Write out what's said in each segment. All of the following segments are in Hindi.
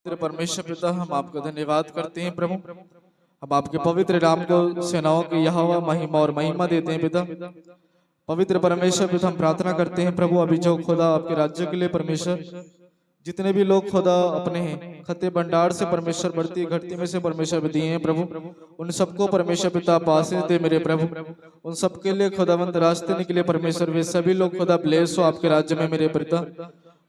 पवित्र परमेश्वर पिता, हम आपका धन्यवाद करते हैं प्रभु। हम आपके पवित्र नाम को सेनाओं की यहोवा महिमा और महिमा देते हैं पिता। पवित्र परमेश्वर पिता, हम प्रार्थना करते हैं प्रभु, अभी जो खुदा आपके राज्य के लिए परमेश्वर जितने भी लोग खुदा अपने खत्ते भंडार से परमेश्वर बढ़ती घटती में से परमेश्वर दिए हैं प्रभु, उन सबको परमेश्वर पिता आप आशीष दे मेरे प्रभु। उन सबके लिए खुदावंत रास्ते निकले परमेश्वर, वे सभी लोग खुदा ब्लेस हो आपके राज्य में मेरे पिता।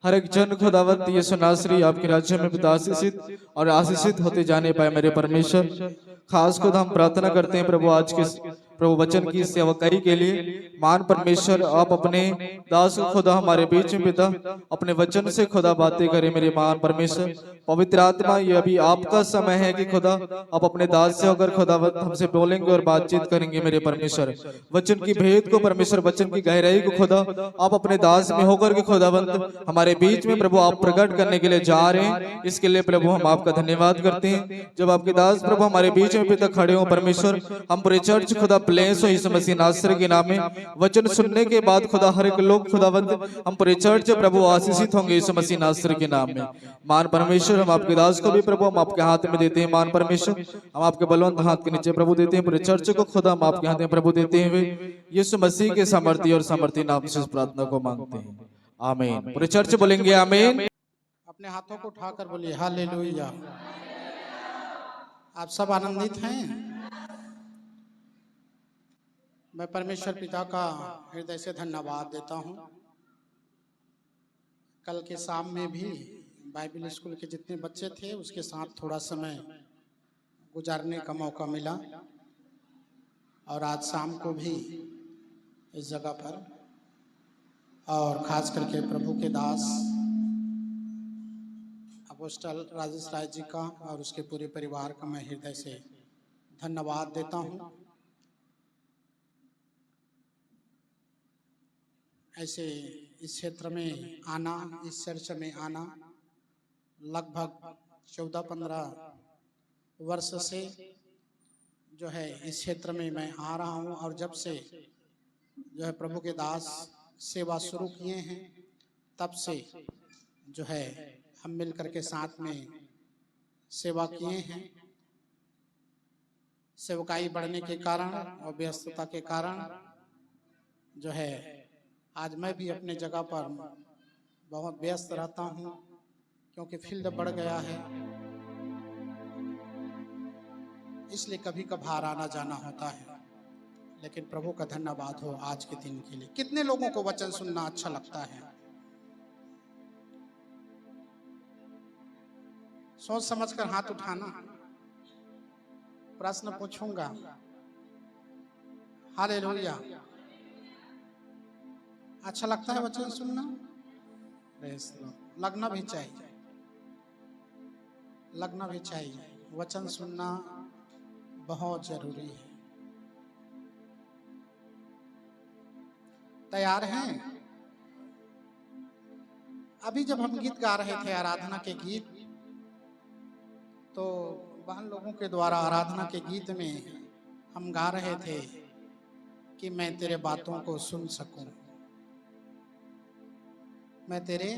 हर एक जन खुदावंत यीशु नासरी आपके राज्य में पिता आशीषित और आशीषित होते जाने पाए मेरे परमेश्वर। खास खुदा हम प्रार्थना करते हैं प्रभु, आज के प्रभु वचन की सेवकाई के लिए मान परमेश्वर आप अपने दास को खुदा हमारे बीच में पिता अपने वचन से खुदा बातें करें मेरे मान परमेश्वर। पवित्र आत्मा, ये अभी आपका समय है कि खुदा आप अपने दास से होकर खुदा हमसे बोलेंगे और बातचीत करेंगे मेरे परमेश्वर। वचन की भेद को परमेश्वर, वचन की गहराई को खुदा आप अपने दास में होकर के खुदावंत हमारे बीच में प्रभु आप प्रकट करने के लिए जा रहे हैं। इसके लिए प्रभु हम आपका धन्यवाद करते हैं। जब आपके दास प्रभु हमारे बीच में पिता खड़े हो परमेश्वर, हम पूरे चर्च खुदा प्लेस हो यीशु मसीह नासरी के नाम में वचन सुनने के बाद खुदा हर एक लोग खुदावंत हम पूरे चर्च प्रभु आशीषित होंगे यीशु मसीह नासरी के नाम में। मान परमेश्वर, हम आपके दास को भी प्रभु हम आपके हाथ में देते हैं। मान परमेश्वर, हम आपके बलवंत हाथ के नीचे प्रभु देते हैं। पूरे चर्च को खुदा हम आपके हाथ में प्रभु देते हैं। यीशु मसीह के सामर्थ्य और सामर्थ्य नाम से इस प्रार्थना को मांगते हैं, आमीन। पूरे चर्च बोलेंगे आमीन। अपने हाथों को उठाकर बोलिए हालेलुया। आप सब आनंदित हैं? मैं परमेश्वर पिता का हृदय से धन्यवाद देता हूं। कल के शाम में भी बाइबल स्कूल के जितने बच्चे थे उसके साथ थोड़ा समय गुजारने का मौका मिला, और आज शाम को भी इस जगह पर, और खास करके प्रभु के दास अपोस्टल राजेश राय जी का और उसके पूरे परिवार का मैं हृदय से धन्यवाद देता हूं। ऐसे इस क्षेत्र में आना, इस चर्च में आना लगभग 14-15 वर्ष से जो है इस क्षेत्र में मैं आ रहा हूं, और जब से जो है प्रभु के दास सेवा शुरू किए हैं तब से जो है हम मिलकर के साथ में सेवा किए हैं। सेवकाई बढ़ने के कारण और व्यस्तता के कारण जो है आज मैं भी अपने जगह पर बहुत व्यस्त रहता हूं, क्योंकि फील्ड बढ़ गया है, इसलिए कभी कभार आना जाना होता है। लेकिन प्रभु का धन्यवाद हो आज के दिन के लिए। कितने लोगों को वचन सुनना अच्छा लगता है? सोच समझकर हाथ उठाना। प्रश्न पूछूंगा। हालेलुया। अच्छा लगता है वचन सुनना? लगना भी चाहिए, लगना भी चाहिए। वचन सुनना बहुत जरूरी है। तैयार हैं? अभी जब हम गीत गा रहे थे, आराधना के गीत, तो बहन लोगों के द्वारा आराधना के गीत में हम गा रहे थे कि मैं तेरे बातों को सुन सकूं, मैं तेरे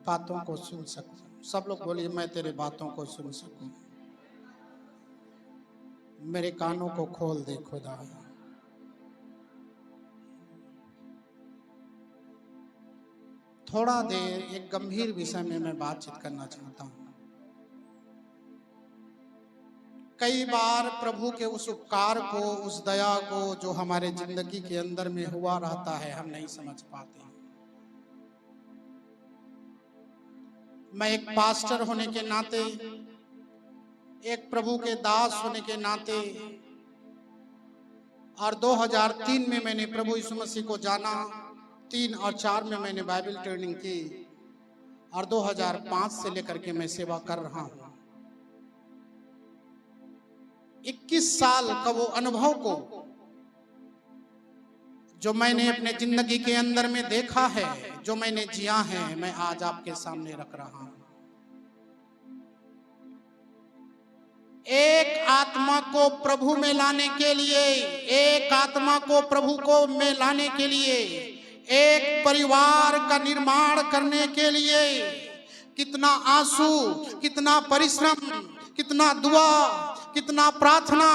बातों को सुन सकूं। सब लोग बोलिए मैं तेरे बातों को सुन सकूं। मेरे कानों को खोल दे खुदा। थोड़ा देर एक गंभीर विषय में मैं बातचीत करना चाहता हूं। कई बार प्रभु के उस उपकार को, उस दया को जो हमारे जिंदगी के अंदर में हुआ रहता है, हम नहीं समझ पाते। मैं एक पास्टर होने के नाते, एक प्रभु के दास होने के नाते, और 2003 में मैंने प्रभु यीशु मसीह को जाना, 3 और 4 में मैंने बाइबल ट्रेनिंग की, और 2005 से लेकर के मैं सेवा कर रहा हूं। 21 साल का वो अनुभव को जो मैंने अपने जिंदगी के अंदर में देखा है, जो मैंने जिया है, मैं आज आपके सामने रख रहा हूं। एक आत्मा को प्रभु में लाने के लिए, एक आत्मा को प्रभु को में लाने के लिए, एक परिवार का निर्माण करने के लिए, कितना आंसू, कितना परिश्रम, कितना दुआ, कितना प्रार्थना,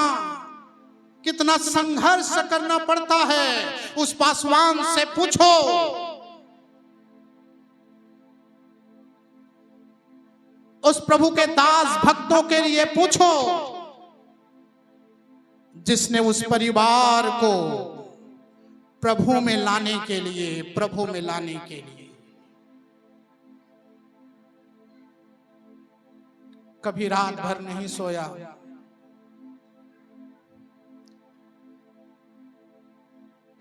कितना संघर्ष करना पड़ता है। उस पासवान से पूछो, उस प्रभु के दास भक्तों के लिए पूछो, जिसने उस परिवार को प्रभु में लाने के लिए, प्रभु में लाने के लिए कभी रात भर नहीं सोया,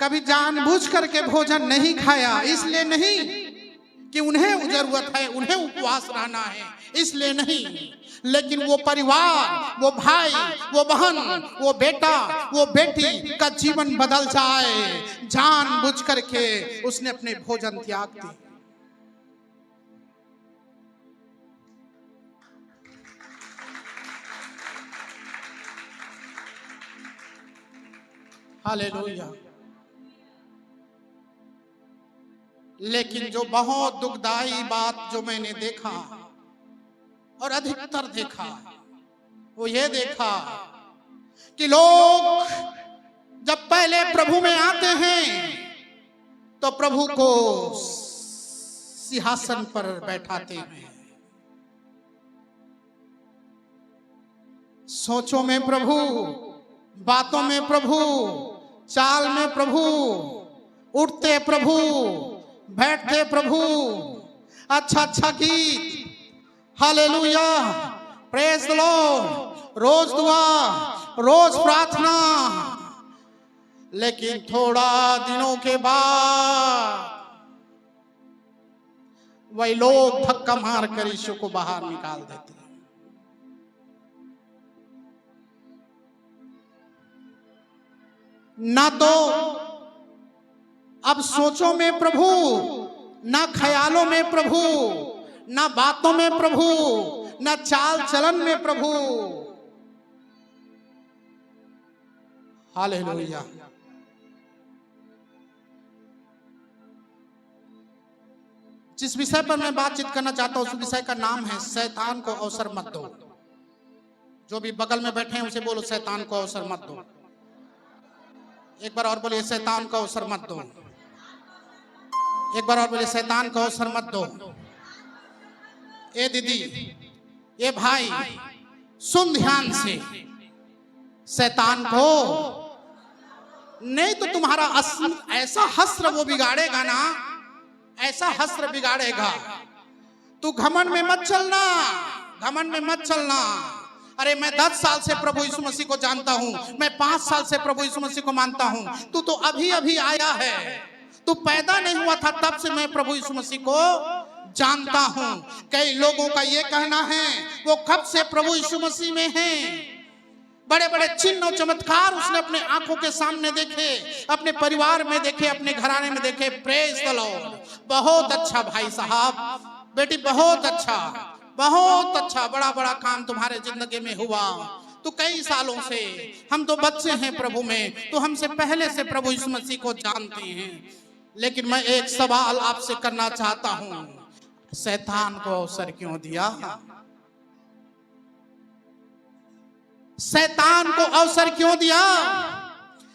कभी जानबूझ करके भोजन नहीं खाया। इसलिए नहीं कि उन्हें जरूरत है, उन्हें उपवास रहना है, इसलिए नहीं, लेकिन वो परिवार, वो भाई, वो बहन, वो बेटा, वो बेटी का जीवन बदल जाए, जानबूझ करके उसने अपने भोजन त्याग दिए। हालेलुया। लेकिन जो बहुत दुखदाई बात जो मैंने देखा और अधिकतर देखा, वो ये देखा कि लोग जब पहले प्रभु में आते हैं तो प्रभु को सिंहासन पर बैठाते हैं, सोचों में प्रभु, बातों में प्रभु, चाल में प्रभु, उठते प्रभु, बैठते प्रभु, अच्छा अच्छा गीत, हालेलुया, प्रेज द लॉर्ड, रोज दुआ, रोज प्रार्थना। लेकिन थोड़ा दिनों के बाद वही लोग धक्का मार कर यीशु को बाहर निकाल देते हैं। ना तो अब सोचों में प्रभु, ना ख्यालों में प्रभु, ना बातों में प्रभु, ना चाल चलन में प्रभु। हालेलुया। जिस विषय पर मैं बातचीत करना चाहता हूं, उस विषय का नाम है शैतान को अवसर मत दो। जो भी बगल में बैठे हैं उसे बोलो, शैतान को अवसर मत दो। एक बार और बोलिए, शैतान को अवसर मत दो। एक बार और बोलिए, शैतान को अवसर मत दो। ए दीदी, ये भाई, सुन ध्यान से, शैतान को नहीं तो तुम्हारा ऐसा हस्र वो बिगाड़ेगा ना, ऐसा हस्र बिगाड़ेगा। तू घमंड में मत चलना, घमंड में मत चलना। अरे मैं 10 साल से प्रभु यीशु मसीह को जानता हूं, मैं 5 साल से प्रभु यीशु मसीह को मानता हूं। तू तो अभी अभी आया है, तू पैदा नहीं हुआ था तब से मैं प्रभु यीशु मसीह को जानता हूं। कई लोगों का ये कहना है वो कब से प्रभु यीशु मसीह में हैं। बड़े बड़े चिन्ह और चमत्कार उसने अपने आंखों के सामने देखे, अपने परिवार में देखे, अपने घराने में देखे। Praise the Lord. बहुत अच्छा भाई साहब, बेटी, बहुत अच्छा, बहुत अच्छा, बड़ा बड़ा काम तुम्हारे जिंदगी में हुआ। तो कई सालों से, हम तो बच्चे हैं प्रभु में, तो हमसे पहले से प्रभु यीशु मसीह को जानते हैं। लेकिन मैं एक सवाल आपसे करना चाहता हूं, शैतान को अवसर क्यों दिया? शैतान को अवसर क्यों दिया?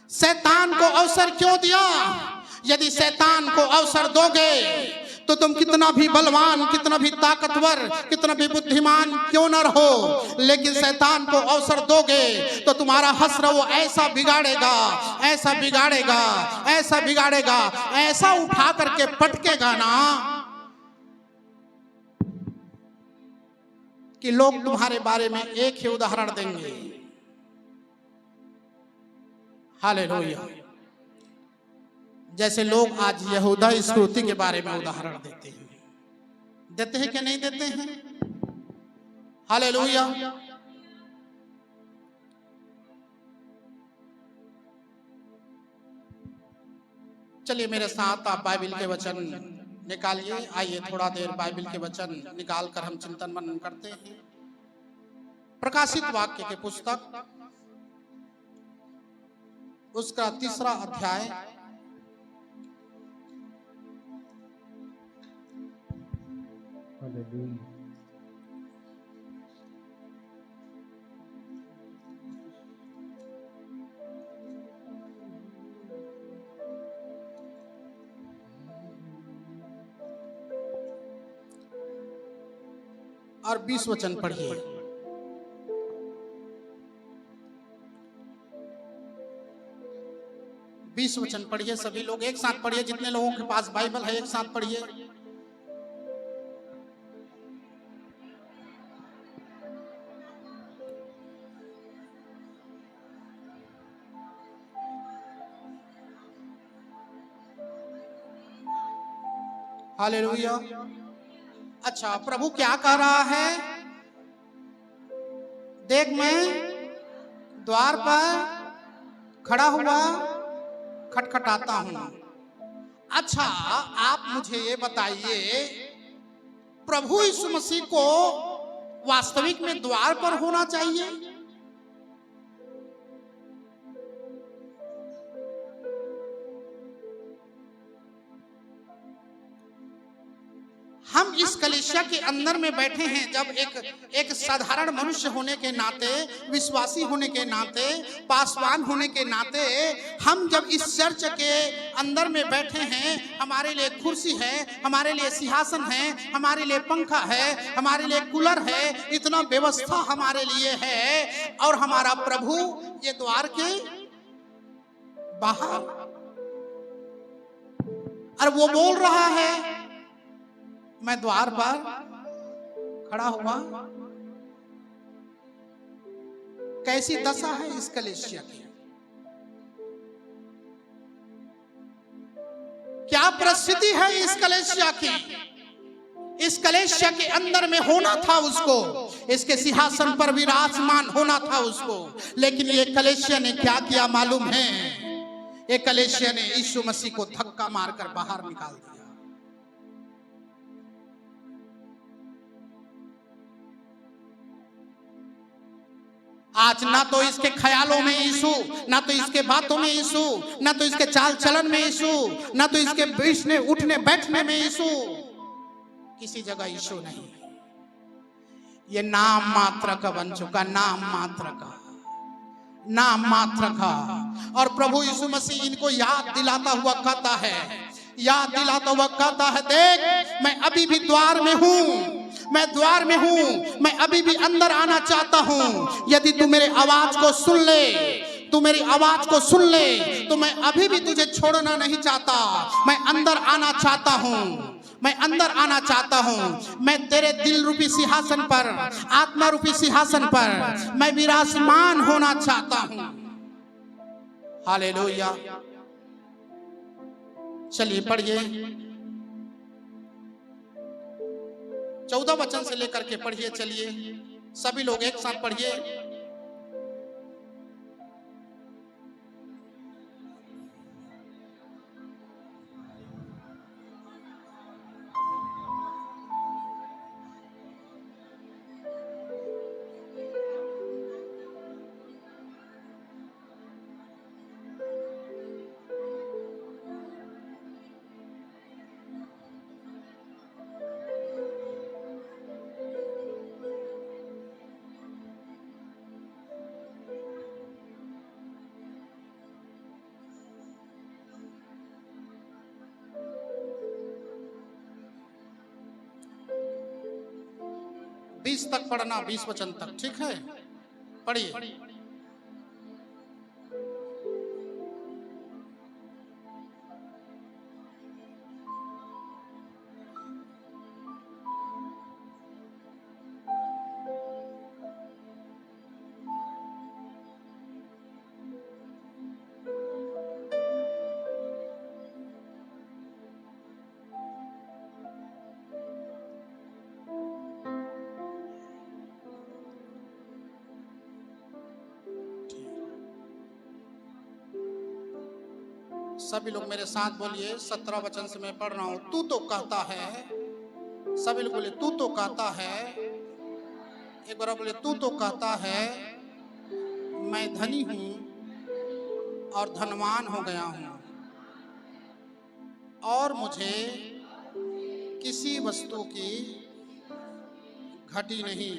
शैतान को अवसर क्यों दिया? यदि शैतान को अवसर दोगे तो तुम कितना भी बलवान, कितना भी ताकतवर, कितना भी बुद्धिमान क्यों न रहो, लेकिन शैतान को अवसर दोगे तो तुम्हारा हस्र वो ऐसा बिगाड़ेगा, ऐसा बिगाड़ेगा, ऐसा बिगाड़ेगा, ऐसा उठा करके पटकेगा ना कि लोग तुम्हारे बारे में एक ही उदाहरण देंगे। हालेलुया। जैसे लोग आज यहूदा स्कृति के बारे में उदाहरण देते हैं कि नहीं देते हैं? हालेलुया। चलिए मेरे साथ आप बाइबल के वचन निकालिए। आइए थोड़ा देर बाइबल के वचन निकाल कर हम चिंतन मनन करते हैं। प्रकाशित वाक्य के पुस्तक उसका 3रा अध्याय और 20 वचन पढ़िए। बीस वचन पढ़िए, सभी लोग एक साथ पढ़िए। जितने लोगों के पास बाइबल है एक साथ पढ़िए। हालेलुया। अच्छा, प्रभु क्या कह रहा है? देख, मैं द्वार पर खड़ा हुआ खटखटाता हूं। अच्छा, आप मुझे ये बताइए, प्रभु यीशु मसीह को वास्तविक में द्वार पर होना चाहिए? हम इस कलीसिया के अंदर में बैठे हैं, जब एक साधारण मनुष्य होने के नाते, विश्वासी होने के नाते, पासवान होने के नाते, हम जब इस चर्च के अंदर में बैठे हैं, हमारे लिए कुर्सी है, हमारे लिए सिंहासन है, हमारे लिए पंखा है, हमारे लिए कूलर है, इतना व्यवस्था हमारे लिए है, और हमारा प्रभु ये द्वार के बाहर, और वो बोल रहा है मैं द्वार पर खड़ा हुआ। कैसी दशा है इस कलीसिया की? क्या परिस्थिति है इस कलीसिया की? इस कलीसिया के अंदर में होना था उसको, इसके सिंहासन पर विराजमान होना था उसको, लेकिन ये कलीसिया ने क्या किया मालूम है? ये कलीसिया ने यीशु मसीह को धक्का मारकर बाहर निकाल दिया। आज ना तो इसके ख्यालों में यीशु, ना तो इसके बातों में यीशु, ना तो इसके चाल चलन में यीशु, ना तो इसके बैठने उठने बैठने में यीशु, किसी जगह यीशु नहीं। ये नाम मात्र का बन चुका, नाम मात्र का, नाम मात्र का। और प्रभु यीशु मसीह इनको याद दिलाता हुआ कहता है, याद दिलाता हुआ कहता है, देख मैं अभी भी द्वार में हूं, मैं द्वार में हूं, मैं अभी भी अंदर आना चाहता हूं। यदि तू मेरे आवाज को सुन ले, तू मेरी आवाज को सुन ले, तो मैं अभी भी तुझे छोड़ना नहीं चाहता। मैं अंदर आना चाहता हूं, मैं अंदर आना चाहता हूं। मैं तेरे दिल रूपी सिंहासन पर, आत्मा रूपी सिंहासन पर मैं विराजमान होना चाहता हूं। हालेलुया। चलिए पढ़िए, 14 वचन से लेकर के पढ़िए। चलिए सभी लोग एक साथ पढ़िए। बीस तक पढ़ना, 20 वचन तक, ठीक है? पढ़िए। सभी लोग मेरे साथ बोलिए, 17 वचन से मैं पढ़ रहा हूं। तू तो कहता है, सभी लोग बोले, तू तो कहता है, एक बार बोले, तू तो कहता है मैं धनी हूं और धनवान हो गया हूं, और मुझे किसी वस्तु की घटी नहीं,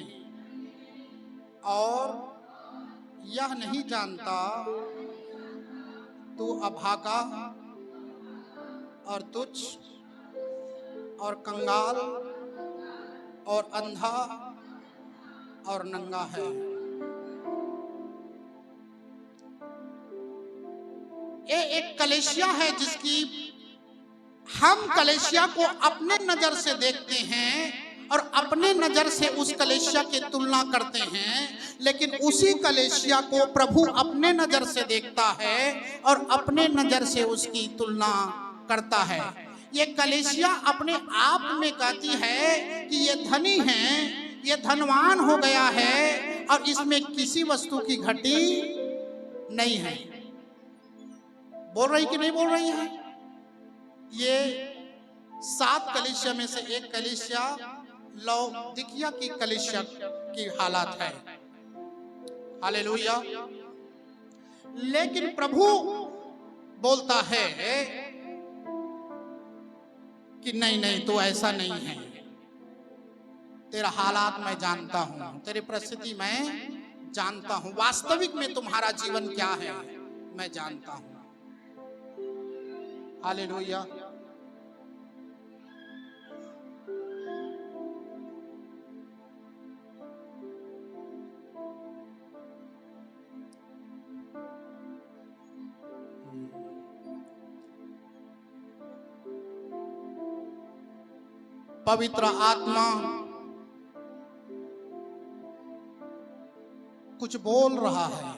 और यह नहीं जानता तू अभागा और तुच्छ और कंगाल और अंधा और नंगा है। ये एक कलीसिया है जिसकी हम कलीसिया को अपने नजर से देखते हैं और अपने नजर से उस कलीसिया की तुलना करते हैं, लेकिन उसी कलीसिया को प्रभु अपने नजर से देखता है और अपने नजर से उसकी तुलना करता है। ये कलीसिया अपने आप में कहती है कि ये धनी है, ये धनवान हो गया है और इसमें किसी वस्तु की घटी नहीं है। बोल रही कि नहीं बोल रही है? ये 7 कलीसिया में से एक कलीसिया लौदीकिया की कलीसिया की हालत है। हालेलुया। लेकिन प्रभु बोलता है कि नहीं नहीं, तो ऐसा नहीं है। तेरा हालात मैं जानता हूं, तेरी परिस्थिति मैं जानता हूं, वास्तविक में तुम्हारा जीवन क्या है मैं जानता हूं। हालेलुया। पवित्र आत्मा कुछ बोल रहा है,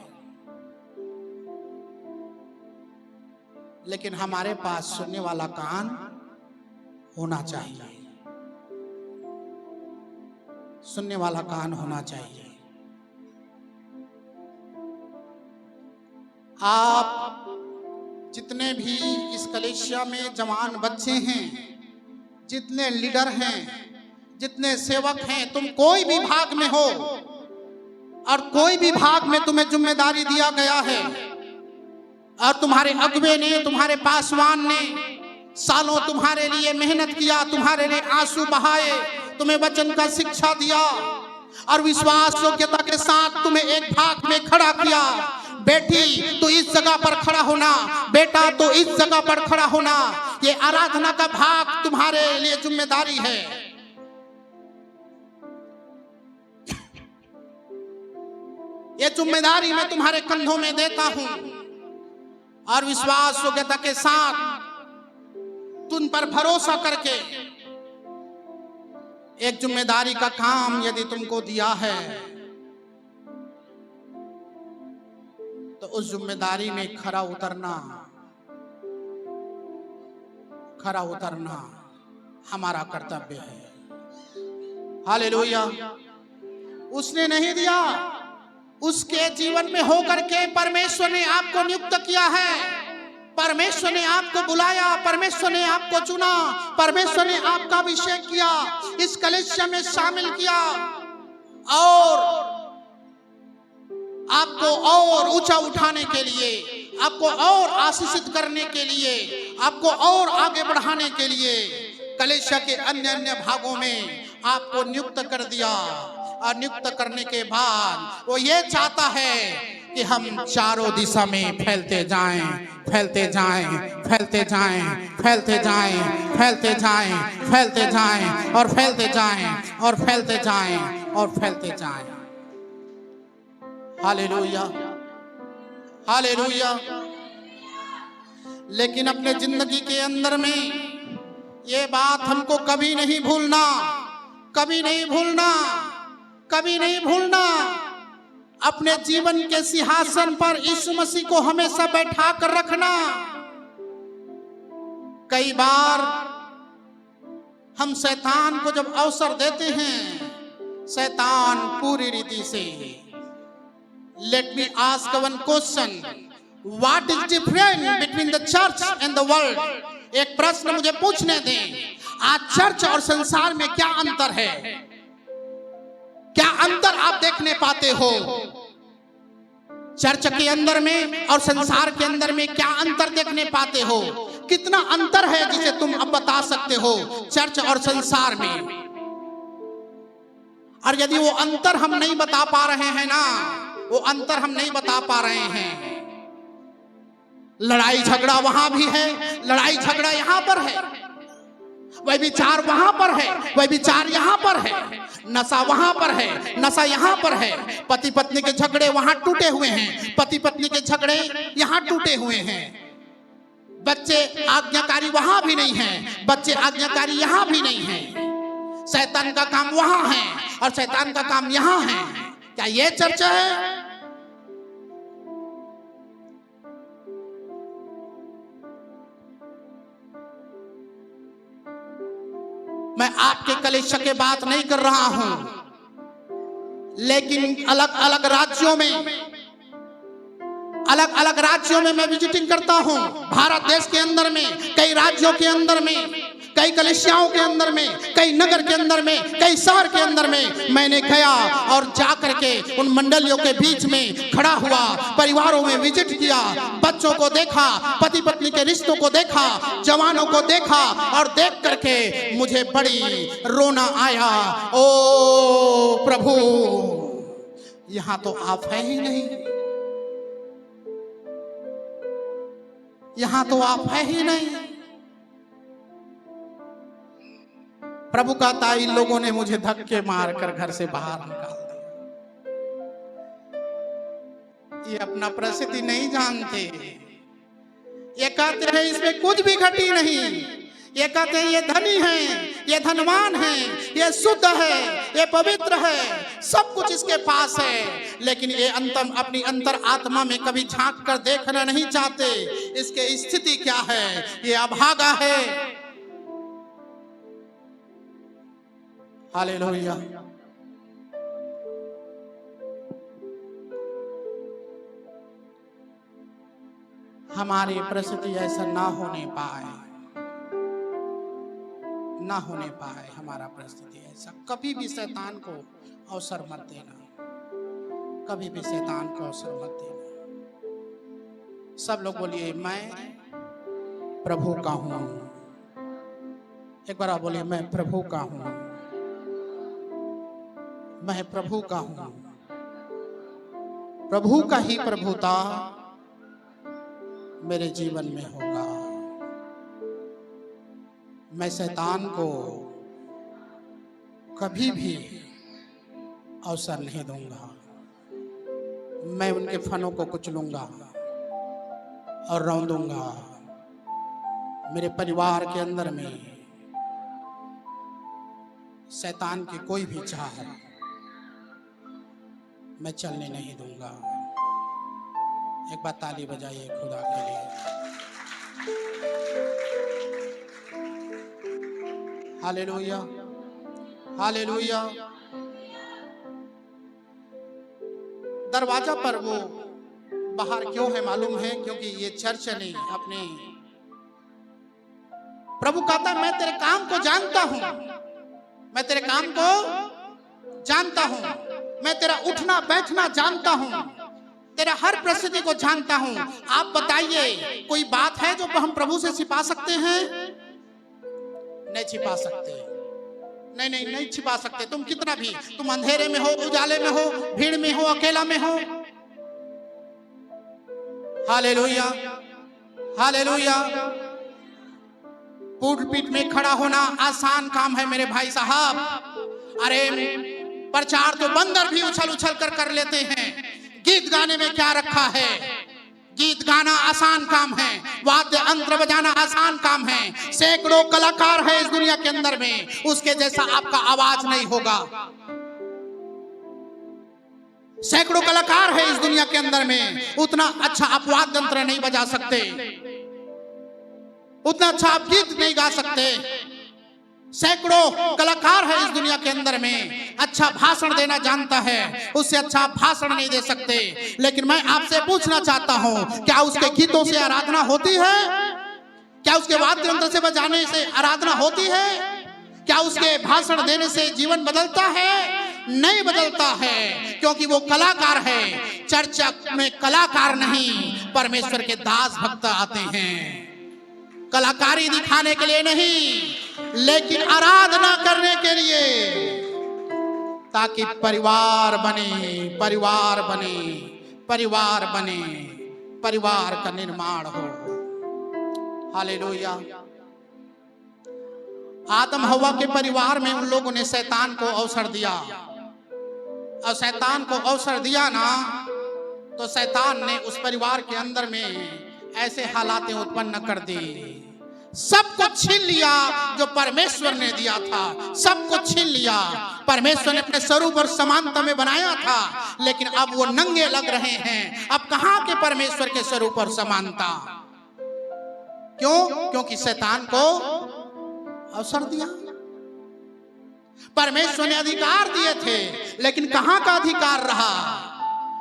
लेकिन हमारे पास सुनने वाला कान होना चाहिए। सुनने वाला कान होना चाहिए। आप जितने भी इस कलीसिया में जवान बच्चे हैं, जितने लीडर हैं, जितने सेवक हैं, तुम कोई भी भाग में हो और कोई भी भाग में तुम्हें जिम्मेदारी दिया गया है और तुम्हारे अगुवे ने, तुम्हारे पासवान ने सालों तुम्हारे लिए मेहनत किया, तुम्हारे लिए आंसू बहाए, तुम्हें वचन का शिक्षा दिया और विश्वास योग्यता के साथ तुम्हें एक भाग में खड़ा किया। बेटी तो इस जगह पर खड़ा होना, बेटा तो इस जगह पर खड़ा होना। ये आराधना का भाग तुम्हारे लिए जिम्मेदारी है। ये जिम्मेदारी मैं तुम्हारे कंधों में देता हूं और विश्वास योग्यता के साथ तुम पर भरोसा करके एक जिम्मेदारी का काम यदि तुमको दिया है तो उस जिम्मेदारी में खरा उतरना हमारा कर्तव्य है। हालेलुया। उसने नहीं दिया, उसके जीवन में होकर के परमेश्वर ने आपको नियुक्त किया है, परमेश्वर ने आपको बुलाया, परमेश्वर ने आपको चुना, परमेश्वर ने आपका अभिषेक किया, इस कलीसिया में शामिल किया और आपको और ऊंचा उठाने के लिए, आपको और आशीषित करने के लिए, आपको और आगे बढ़ाने के लिए कलीसिया के अन्य अन्य भागों में आपको नियुक्त कर दिया। और नियुक्त करने के बाद वो ये चाहता है कि हम चारों दिशा में फैलते जाएं, फैलते जाएं, फैलते जाएं, फैलते जाएं, फैलते जाएं, फैलते जाएं और फैलते जाएं और फैलते जाएं और फैलते जाएं। Hallelujah, hallelujah. लेकिन अपने जिंदगी के अंदर में ये बात हमको कभी नहीं भूलना, कभी नहीं भूलना, कभी नहीं भूलना। अपने जीवन के सिंहासन पर यीशु मसीह को हमेशा बैठा कर रखना। कई बार हम शैतान को जब अवसर देते हैं, शैतान पूरी रीति से let me ask one question, what is different between the church and the world. एक प्रश्न मुझे पूछने दें, आज चर्च और संसार में क्या अंतर है? क्या अंतर आप देखने पाते हो? चर्च के अंदर में और संसार के अंदर में क्या अंतर देखने पाते हो? कितना अंतर है जिसे तुम अब बता सकते हो चर्च और संसार में? और यदि वो अंतर हम नहीं बता पा रहे हैं ना, वो अंतर हम नहीं बता पा रहे हैं, लड़ाई झगड़ा वहां भी है, लड़ाई झगड़ा यहां पर है। वह विचार वहां पर है, वह विचार यहाँ पर है, नशा वहां पर है, नशा यहाँ पर है। पति पत्नी के झगड़े वहां टूटे हुए हैं, पति पत्नी के झगड़े यहाँ टूटे हुए हैं। बच्चे आज्ञाकारी वहां भी नहीं हैं, बच्चे आज्ञाकारी यहाँ भी नहीं हैं। शैतान का काम वहां है और शैतान का काम यहाँ है। क्या ये चर्चा है? मैं आपके कलेश के बात नहीं कर रहा हूं, लेकिन अलग अलग राज्यों में मैं विजिटिंग करता हूं। भारत देश के अंदर में, कई राज्यों के अंदर में, कई कलिसियाओं के अंदर में, कई नगर के अंदर में, कई शहर के अंदर में मैंने गया और जाकर के उन मंडलियों के बीच में खड़ा हुआ, परिवारों में विजिट किया, बच्चों को देखा, पति पत्नी के रिश्तों को देखा, जवानों को देखा और देख करके मुझे बड़ी रोना आया। ओ प्रभु, यहां तो आप है ही नहीं, यहां तो आप है ही नहीं। प्रभु कहता, इन लोगों ने मुझे धक्के मारकर घर से बाहर निकाल दिया। ये अपना परिस्थिति नहीं जानते। ये कहते हैं इसमें कुछ भी घटी नहीं। ये कहते हैं ये धनी है, ये धनवान है, ये शुद्ध है, ये पवित्र है, सब कुछ इसके पास है। लेकिन ये अपनी अंतर आत्मा में कभी झांक कर देखना नहीं चाहते। इसके स्थिति क्या है? ये अभागा है। हालेलुया। हमारी परिस्थिति ऐसा ना होने पाए, ना होने पाए हमारा परिस्थिति ऐसा। कभी भी शैतान को अवसर मत देना, कभी भी शैतान को अवसर मत देना। सब लोग बोलिए, मैं प्रभु का हूं। एक बार आप बोलिए, मैं प्रभु का हूं, मैं प्रभु का हूं। प्रभु का ही प्रभुता मेरे जीवन में होगा। मैं शैतान को कभी भी अवसर नहीं दूंगा। मैं उनके फनों को कुचलूंगा और रौंदूंगा। मेरे परिवार के अंदर में शैतान की कोई भी चाह मैं चलने नहीं दूंगा। एक बार ताली बजाइए खुदा के लिए। Hallelujah, hallelujah. दरवाजा पर वो बाहर क्यों है मालूम है? क्योंकि ये चर्च ने अपने प्रभु कहता, मैं तेरे काम को जानता हूं, मैं तेरे काम को जानता हूं, मैं तेरा उठना बैठना जानता हूं, तेरा हर परिस्थिति को जानता हूं। आप बताइए, कोई बात है जो हम प्रभु से छिपा सकते हैं? नहीं छिपा सकते, नहीं छिपा सकते। तुम कितना भी, तुम अंधेरे में हो, उजाले में हो, भीड़ में हो, अकेला में हो। Hallelujah, hallelujah. पुलपिट में खड़ा होना आसान काम है मेरे भाई साहब। अरे प्रचार तो बंदर भी उछल उछल कर लेते हैं। गीत गाने में क्या रखा है? गीत गाना आसान काम है, वाद्य यंत्र बजाना आसान काम है। सैकड़ों कलाकार है इस दुनिया के अंदर में, उसके जैसा आपका आवाज नहीं होगा। सैकड़ों कलाकार है इस दुनिया के अंदर में, उतना अच्छा आप वाद्य यंत्र नहीं बजा सकते, उतना अच्छा आप गीत नहीं गा सकते। सैकड़ों कलाकार है इस दुनिया के अंदर में, अच्छा भाषण देना जानता है, उससे अच्छा भाषण नहीं दे सकते। लेकिन मैं आपसे पूछना चाहता हूं, क्या उसके गीतों से आराधना होती है? क्या उसके वाद्य यंत्र से बजाने से आराधना होती है? क्या उसके भाषण देने से जीवन बदलता है? नहीं बदलता है, क्योंकि वो कलाकार है। चर्च में कलाकार नहीं, परमेश्वर के दास भक्त आते हैं, कलाकारी दिखाने के लिए नहीं, लेकिन आराधना करने के लिए, ताकि परिवार बने, परिवार बने, परिवार बने, परिवार का निर्माण हो। हालेलुया। आदम हवा के परिवार में उन लोगों ने शैतान को अवसर दिया, और शैतान को अवसर दिया ना, तो शैतान ने उस परिवार के अंदर में ऐसे हालातें उत्पन्न कर दी, सब कुछ छीन लिया जो परमेश्वर ने दिया था, सब कुछ छीन लिया। परमेश्वर ने अपने स्वरूप और समानता में बनाया था, लेकिन अब वो नंगे लग रहे हैं। अब कहां के परमेश्वर के स्वरूप और समानता? क्यों? क्योंकि शैतान को अवसर दिया। परमेश्वर ने अधिकार दिए थे, लेकिन कहां का अधिकार रहा?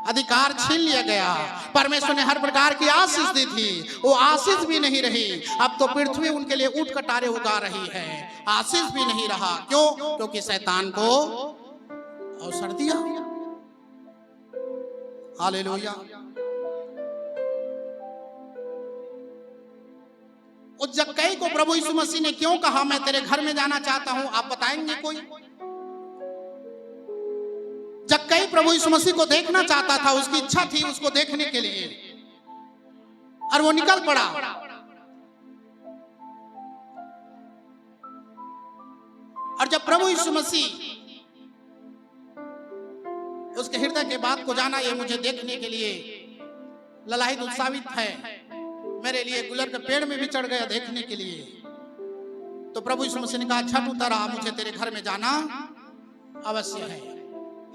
अधिकार छीन लिया गया। परमेश्वर ने हर प्रकार की आशीष दी थी, वो आशीष भी नहीं रही। अब तो पृथ्वी उनके लिए ऊंट कटारे उगा रही है, आशीष भी नहीं रहा। क्यों? क्योंकि शैतान को अवसर दिया। हालेलुया। उस जक्कई को प्रभु यीशु मसीह ने क्यों कहा मैं तेरे घर में जाना चाहता हूं? आप बताएंगे कोई? जक्कई प्रभु यीशु मसीह को देखना चाहता था, उसकी इच्छा थी उसको देखने के लिए, और वो निकल पड़ा। और जब प्रभु यीशु मसीह उसके हृदय के बात को जाना, ये मुझे देखने के लिए ललाहित उत्साहित है, मेरे लिए गुलर के पेड़ में भी चढ़ गया देखने के लिए, तो प्रभु यीशु मसीह ने कहा छठ उतारा, मुझे तेरे घर में जाना अवश्य है।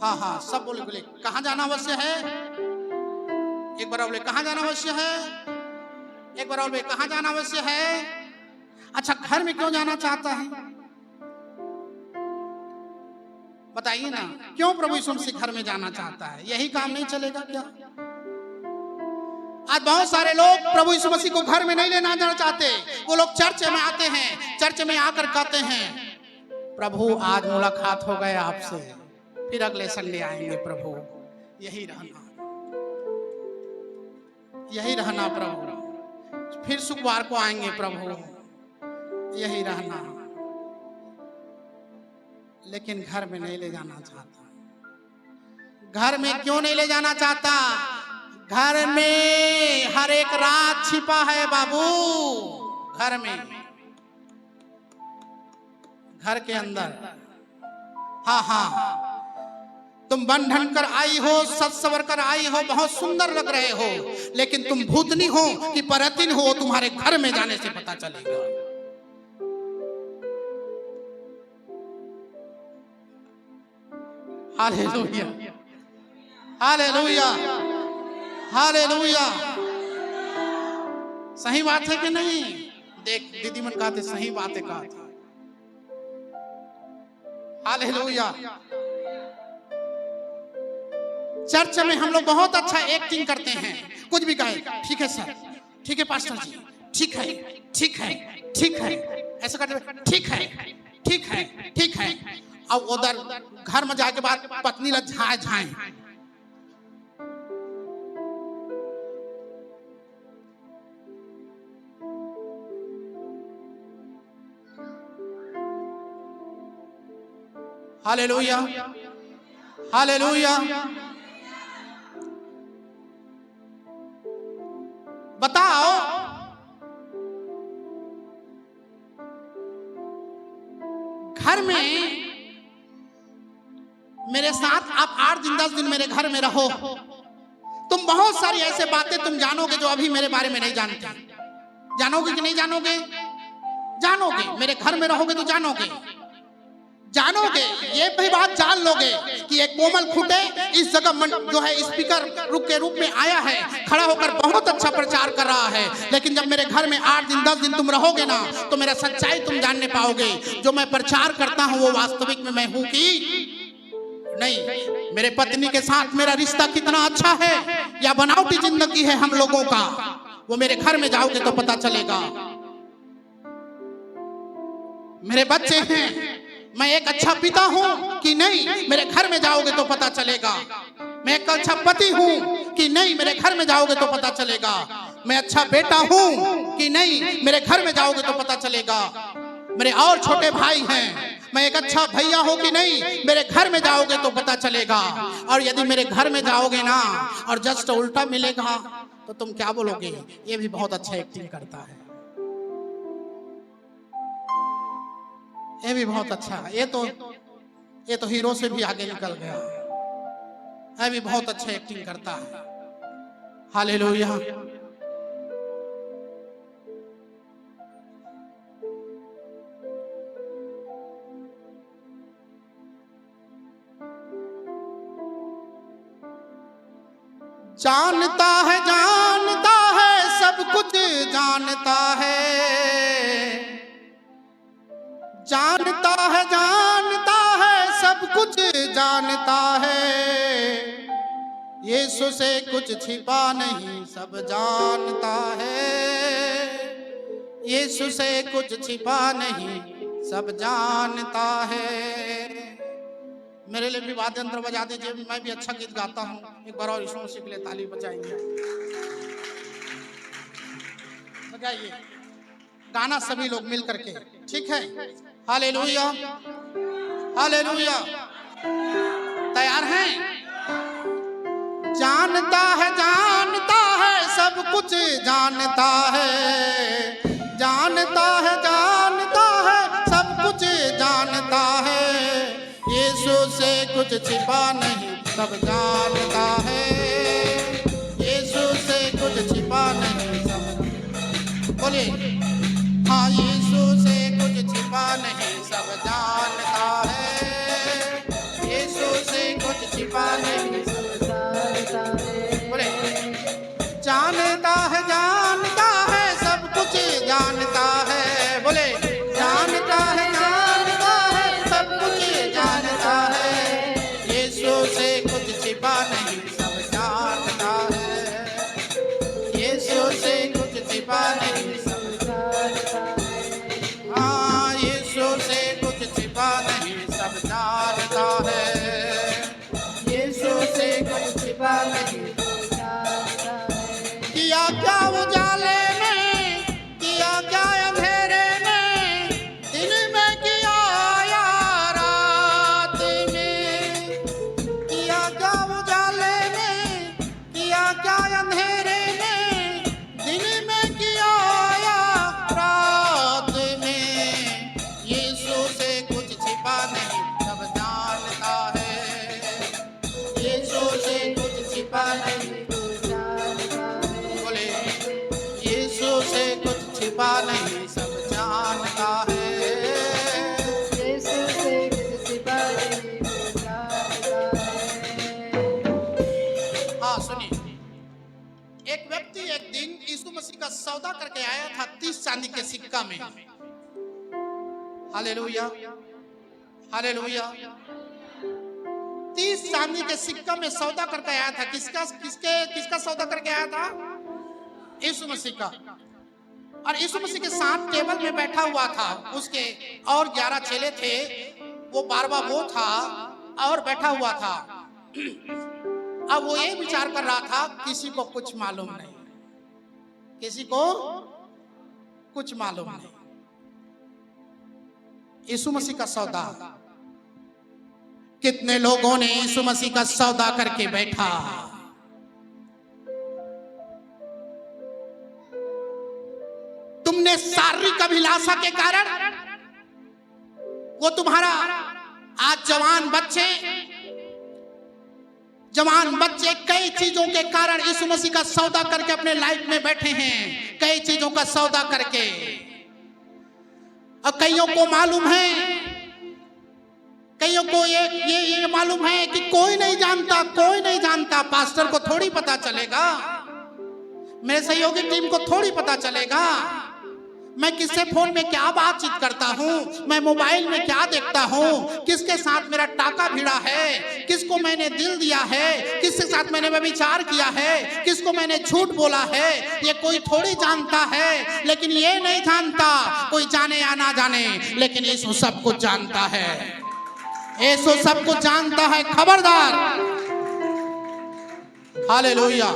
हाँ हाँ, सब बोले बोले कहां जाना अवश्य है? एक बार बोले कहां जाना अवश्य है? एक बार बोले कहां जाना अवश्य है? अच्छा, घर में क्यों जाना चाहता है? बताइए ना, क्यों प्रभु यीशु मसीह घर में जाना चाहता है? यही काम नहीं चलेगा क्या? आज बहुत सारे लोग प्रभु यीशु मसीह को घर में नहीं लेना जाना चाहते। वो लोग चर्च में आते हैं, चर्च में आकर कहते हैं प्रभु आज मुलाकात हो गए आपसे, फिर अगले संडे आएंगे प्रभु। यही रहना, यही रहना प्रभु, फिर शुक्रवार को आएंगे प्रभु, यही रहना। लेकिन घर में नहीं ले जाना चाहता। घर में क्यों नहीं ले जाना चाहता? घर में हर एक रात छिपा है बाबू। घर में, घर के अंदर, हाँ हाँ, तुम बन ढन कर आई हो, सज सवर कर आई हो, बहुत सुंदर लग रहे हो, लेकिन तुम भूतनी हो कि परतिन हो, तुम्हारे घर में जाने से पता चलेगा। Hallelujah, hallelujah, hallelujah. सही बात है कि नहीं? देख दीदी मन कहते सही बात है, कहते हालेलुया। चर्च में हम लोग बहुत अच्छा एक्टिंग करते हैं, कुछ भी कहे ठीक है सर, ठीक है पास्टर जी, ठीक है, ठीक है, ठीक है, ऐसा करते ठीक है, ठीक है, ठीक है। अब उधर घर में जाके बाद पत्नी लग झाए झाए। Hallelujah, hallelujah. बताओ, घर में मेरे साथ आप 8 दिन 10 दिन मेरे घर में रहो, तुम बहुत सारी ऐसे बातें तुम जानोगे जो अभी मेरे बारे में नहीं जानते। जानोगे कि नहीं जानोगे? जानोगे। मेरे घर में रहोगे तो जानोगे, जानोगे। ये भी बात जान लोगे कि एक कोमल खुटे इस जगह जो है स्पीकर के रूप में आया है, खड़ा होकर बहुत अच्छा प्रचार कर रहा है। लेकिन जब मेरे घर में 8 दिन 10 दिन तुम रहोगे ना, तो मेरा सच्चाई तुम जानने पाओगे। जो मैं प्रचार करता हूँ वो वास्तविक में मैं हूँ कि नहीं। मेरे पत्नी के साथ मेरा रिश्ता कितना अच्छा है या बनावटी जिंदगी है हम लोगों का, वो मेरे घर में जाओगे तो पता चलेगा। मेरे बच्चे हैं, मैं एक अच्छा पिता हूं कि नहीं, मेरे घर में जाओगे तो पता चलेगा। मैं एक अच्छा पति हूं कि नहीं, मेरे घर में जाओगे तो पता चलेगा। मैं अच्छा बेटा हूं कि नहीं, मेरे घर में जाओगे तो पता चलेगा। मेरे और छोटे भाई हैं, मैं एक अच्छा भैया हूं कि नहीं, मेरे घर में जाओगे तो पता चलेगा। और यदि मेरे घर में जाओगे ना और जस्ट उल्टा मिलेगा तो तुम क्या बोलोगे? ये भी बहुत अच्छा एक्टिंग करता है। ये भी बहुत अच्छा है। ये तो हीरो से भी आगे निकल गया। ये भी बहुत अच्छा एक्टिंग करता है। हालेलुया। जानता है सब कुछ जानता है, जानता है सब कुछ जानता है। यीशु से कुछ छिपा नहीं सब जानता है, यीशु से कुछ छिपा नहीं सब जानता है। मेरे लिए भी वाद्य यंत्र बजा दीजिए, मैं भी अच्छा गीत गाता हूँ। एक बार और यीशु मसीह के लिए ताली बजाएंगे, बजाइए गाना सभी लोग मिल करके, ठीक है। Hallelujah hallelujah. तैयार हैं? जानता है सब कुछ जानता है, जानता है सब कुछ जानता है। यीशु से कुछ छिपा नहीं सब जानता है, यीशु से कुछ छिपा नहीं सब। बोलिए हाँ, यीशु से कुछ छिपा नहीं सब जानता है, यीशु से कुछ छिपा नहीं सब जानता है। बोले जानता है सब कुछ जानता है। बोले जानता है सब कुछ जानता है। यीशु से कुछ छिपा नहीं सब जानता है, यीशु से कुछ छिपा नहीं सब जानता है। हाँ, यीशु से कुछ छिपा नहीं सब जानता है, यीशु से कुछ छिपा नहीं सब जानता है। किया क्या उजाले में, किया क्या अंधेरे में, दिन में किया या रात में। किया क्या उजाले में, किया क्या अंधेरे में, दिन में किया या रात में। यीशु से कुछ छिपा नहीं सब जानता है, यीशु से कुछ छिपा नहीं सब जानता है। बोले यीशु से कुछ छिपा नहीं सब जानता है, यीशु से कुछ छिपा नहीं सब जानता है। हाँ सुनिए, एक व्यक्ति एक दिन यीशु मसीह का सौदा करके आया था 30 चांदी के सिक्का में। Hallelujah hallelujah. 30 चांदी के सिक्का में सौदा करके आया था। किसका सौदा करके आया था? यीशु मसीह का। और यीशु मसीह के साथ टेबल में बैठा हुआ था उसके और 11 चेले थे। वो 12वां वो था और बैठा हुआ था। अब वो ये विचार कर रहा था, किसी को कुछ मालूम नहीं, किसी को कुछ मालूम नहीं। यीशु मसीह का सौदा, कितने लोगों ने यीशु मसीह का सौदा करके बैठा। तुमने शारीरिक अभिलाषा के कारण, वो तुम्हारा आज जवान बच्चे कई चीजों के कारण यीशु मसीह का सौदा करके अपने लाइफ में बैठे हैं, कई चीजों का सौदा करके। और कईयों को मालूम है, कईयों को ये मालूम है कि कोई नहीं जानता। पास्टर को थोड़ी पता चलेगा, मेरे सहयोगी टीम को थोड़ी पता चलेगा, मैं किससे फोन में क्या बातचीत करता हूँ, मैं मोबाइल में क्या देखता हूँ, किसके साथ मेरा टाका भिड़ा है, किसको मैंने दिल दिया है, किसके साथ मैंने व्यभिचार किया है, किसको मैंने झूठ बोला है, ये कोई थोड़ी जानता है। लेकिन ये नहीं जानता, कोई जाने या ना जाने, लेकिन यीशु सब कुछ जानता है, यीशु सब कुछ जानता है। खबरदार। Hallelujah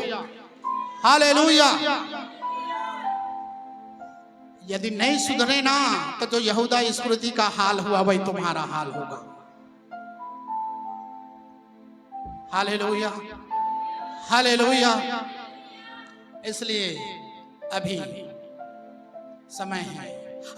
hallelujah. यदि नहीं सुधरे ना, तो जो यहूदा इस्करियोती का हाल हुआ वही तुम्हारा हाल होगा। Hallelujah hallelujah. इसलिए अभी समय है,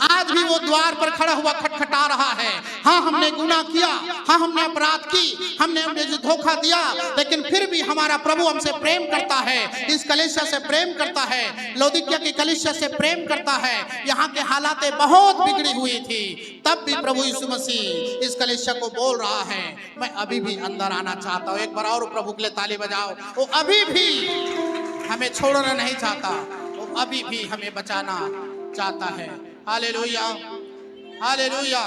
आज भी वो द्वार पर खड़ा हुआ खटखटा रहा है। हाँ, हमने गुनाह किया, हाँ हमने अपराध की, हमने धोखा दिया, लेकिन फिर भी हमारा प्रभु हमसे प्रेम करता है, इस कलीसिया से प्रेम करता है, लौदीकिया की कलीसिया से प्रेम करता है। यहाँ के हालातें बहुत बिगड़ी हुई थी, तब भी प्रभु यीशु मसीह इस कलीसिया को बोल रहा है, मैं अभी भी अंदर आना चाहता हूँ। एक बार और प्रभु के लिए ताली बजाओ। वो अभी भी हमें छोड़ना नहीं चाहता, वो अभी भी हमें बचाना चाहता है। Hallelujah, hallelujah.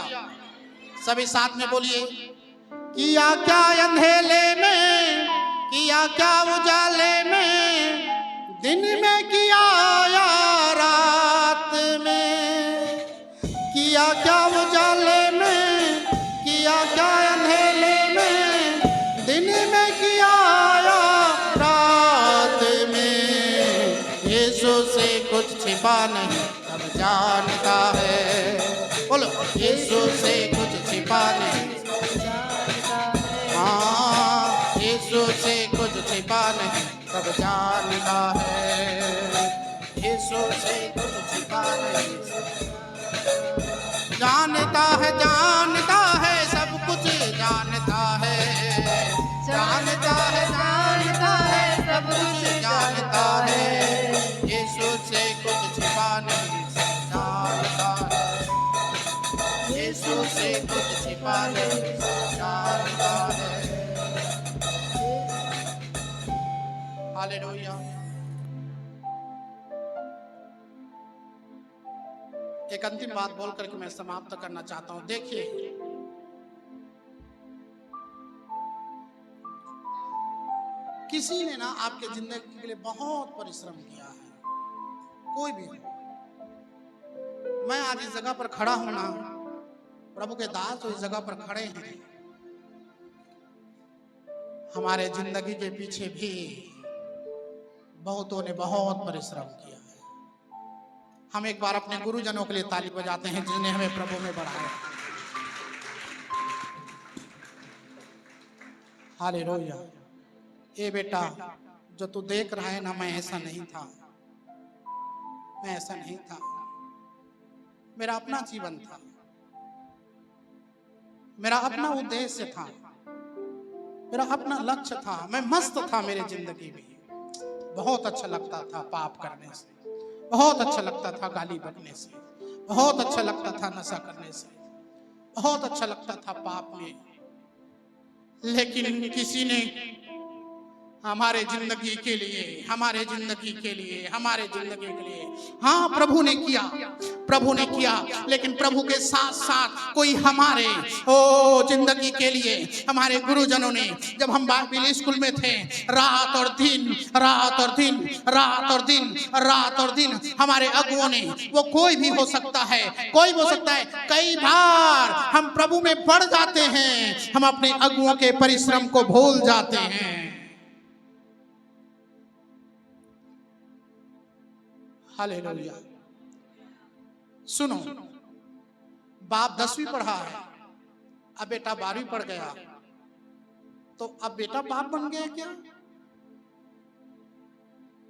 सभी साथ में बोलिए। किया क्या अंधेले में, किया क्या उजाले में, दिन में किया या रात में। किया क्या उजाले में, किया क्या अंधेले में, दिन में किया या रात में। यीशु से कुछ छिपा नहीं, सब जानता है। बोलो, यीशु से कुछ छिपा नहीं, हाँ यीशु से कुछ छिपा नहीं, सब जानता है। यीशु से कुछ छिपा नहीं, जानता है, जानता है, सब कुछ जानता है, जानता है, जानता है, सब कुछ जानता है। यीशु से कुछ छिपा नहीं, सब जानता है। यीशु से कुछ छिपा नहीं, सब जानता है। हालेलुया। एक अंतिम बात बोल करके मैं समाप्त करना चाहता हूं। देखिए, किसी ने ना आपके जिंदगी के लिए बहुत परिश्रम किया है, कोई भी। मैं आज इस जगह पर खड़ा हूं ना, प्रभु के दास तो इस जगह पर खड़े हैं, हमारे जिंदगी के पीछे भी बहुतों ने बहुत परिश्रम किया है। हम एक बार अपने गुरुजनों के लिए ताली बजाते हैं, जिन्हें हमें प्रभु में बढ़ाया। हालेलुया। ए बेटा, जो तू देख रहा है ना, मैं ऐसा नहीं था, मैं ऐसा नहीं था। मेरा अपना जीवन था, मेरा अपना उद्देश्य था, मेरा अपना लक्ष्य था। मैं मस्त था मेरे जिंदगी में। बहुत अच्छा लगता था पाप करने से, बहुत अच्छा लगता था गाली बकने से, बहुत अच्छा लगता था नशा करने से, बहुत अच्छा लगता था पाप में। लेकिन किसी ने हमारे जिंदगी के लिए, हमारे जिंदगी के लिए, हमारे जिंदगी के लिए, हाँ प्रभु ने किया, प्रभु ने किया। लेकिन प्रभु के साथ साथ कोई हमारे जिंदगी के लिए, हमारे गुरुजनों ने, जब हम बाइबल स्कूल में थे, रात और दिन, रात और दिन, रात और दिन, रात और दिन, हमारे अगुओं ने, वो कोई भी हो सकता है, कोई भी हो सकता है। कई बार हम प्रभु में बढ़ जाते हैं, हम अपने अगुओं के परिश्रम को भूल जाते हैं। हालेलुया। सुनो, बाप 10वीं पढ़ा है, अब बेटा 12वीं पढ़ गया, तो अब बेटा बाप बन गया क्या?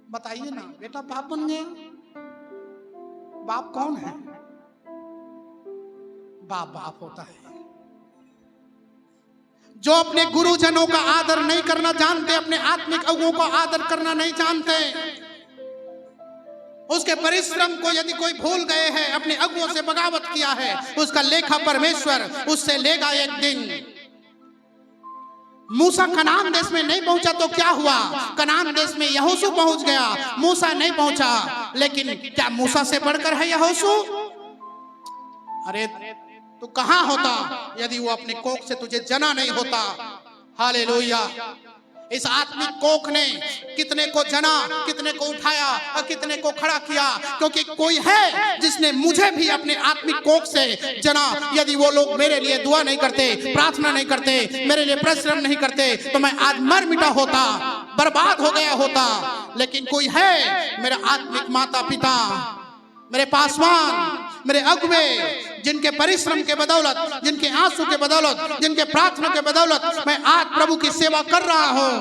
बताइए ना, बेटा बाप बन गया। बाप कौन है? बाप बाप होता है जो अपने गुरुजनों का आदर नहीं करना जानते, अपने आत्मिक अगुओं का आदर करना नहीं जानते, उसके परिश्रम को यदि कोई भूल गए हैं, अपने अगुओं से बगावत किया है, उसका लेखा परमेश्वर उससे लेगा एक दिन। मूसा कनान देश में नहीं पहुंचा तो क्या हुआ? कनान देश में यहोशू पहुंच गया, मूसा नहीं पहुंचा। लेकिन क्या मूसा से बढ़कर है यहोशू? अरे तू कहां होता यदि वो अपने कोख से तुझे जना नहीं होता। हालेलुया। इस आत्मिक कोख ने कितने को जना, कितने को उठाया और कितने को खड़ा किया, क्योंकि कोई है जिसने मुझे भी अपने आत्मिक कोख से जना। यदि वो लोग मेरे लिए दुआ नहीं करते, प्रार्थना नहीं करते, मेरे लिए परिश्रम नहीं करते, तो मैं आज मर मिटा होता, बर्बाद हो गया होता। लेकिन कोई है, मेरा आत्मिक माता पिता, मेरे पासवान, मेरे अगुवे, जिनके परिश्रम के बदौलत, जिनके आंसू के बदौलत, जिनके प्रार्थना के बदौलत मैं आज प्रभु की सेवा कर रहा हूं।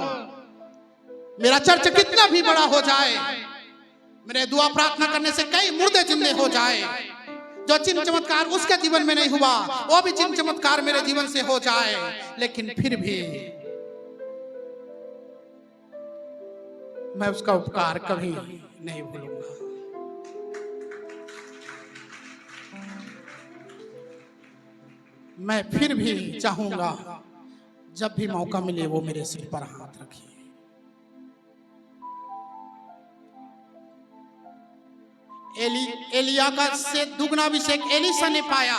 मेरा चर्च कितना भी बड़ा हो जाए, मेरे दुआ प्रार्थना करने से कई मुर्दे जिंदे हो जाए, जो चिन्ह चमत्कार उसके जीवन में नहीं हुआ, वो भी चिन्ह चमत्कार मेरे जीवन से हो जाए, लेकिन फिर भी मैं उसका उपकार कभी नहीं भूलूंगा। मैं फिर भी चाहूंगा जब भी मौका मिले वो मेरे सिर पर हाथ रखे। एलिया का से दुगना अभिषेक एलीशा ने पाया,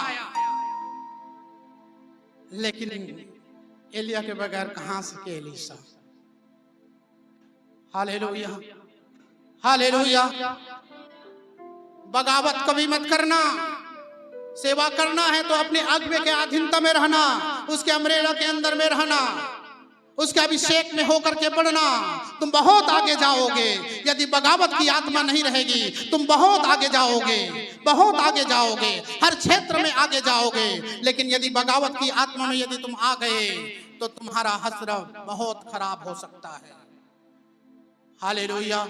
लेकिन एलिया के बगैर कहां से एलीशा। Hallelujah, hallelujah. बगावत कभी मत करना। सेवा करना है तो अपने आज्ञा के अधीनता में रहना, उसके अमरेला के अंदर में रहना, उसके अभिषेक में होकर के बढ़ना। तुम बहुत आगे जाओगे। यदि बगावत की आत्मा नहीं रहेगी, तुम बहुत आगे जाओगे, बहुत आगे जाओगे, हर क्षेत्र में आगे जाओगे। लेकिन यदि बगावत की आत्मा में यदि तुम आ गए तो तुम्हारा हसरा बहुत खराब हो सकता है। Hallelujah,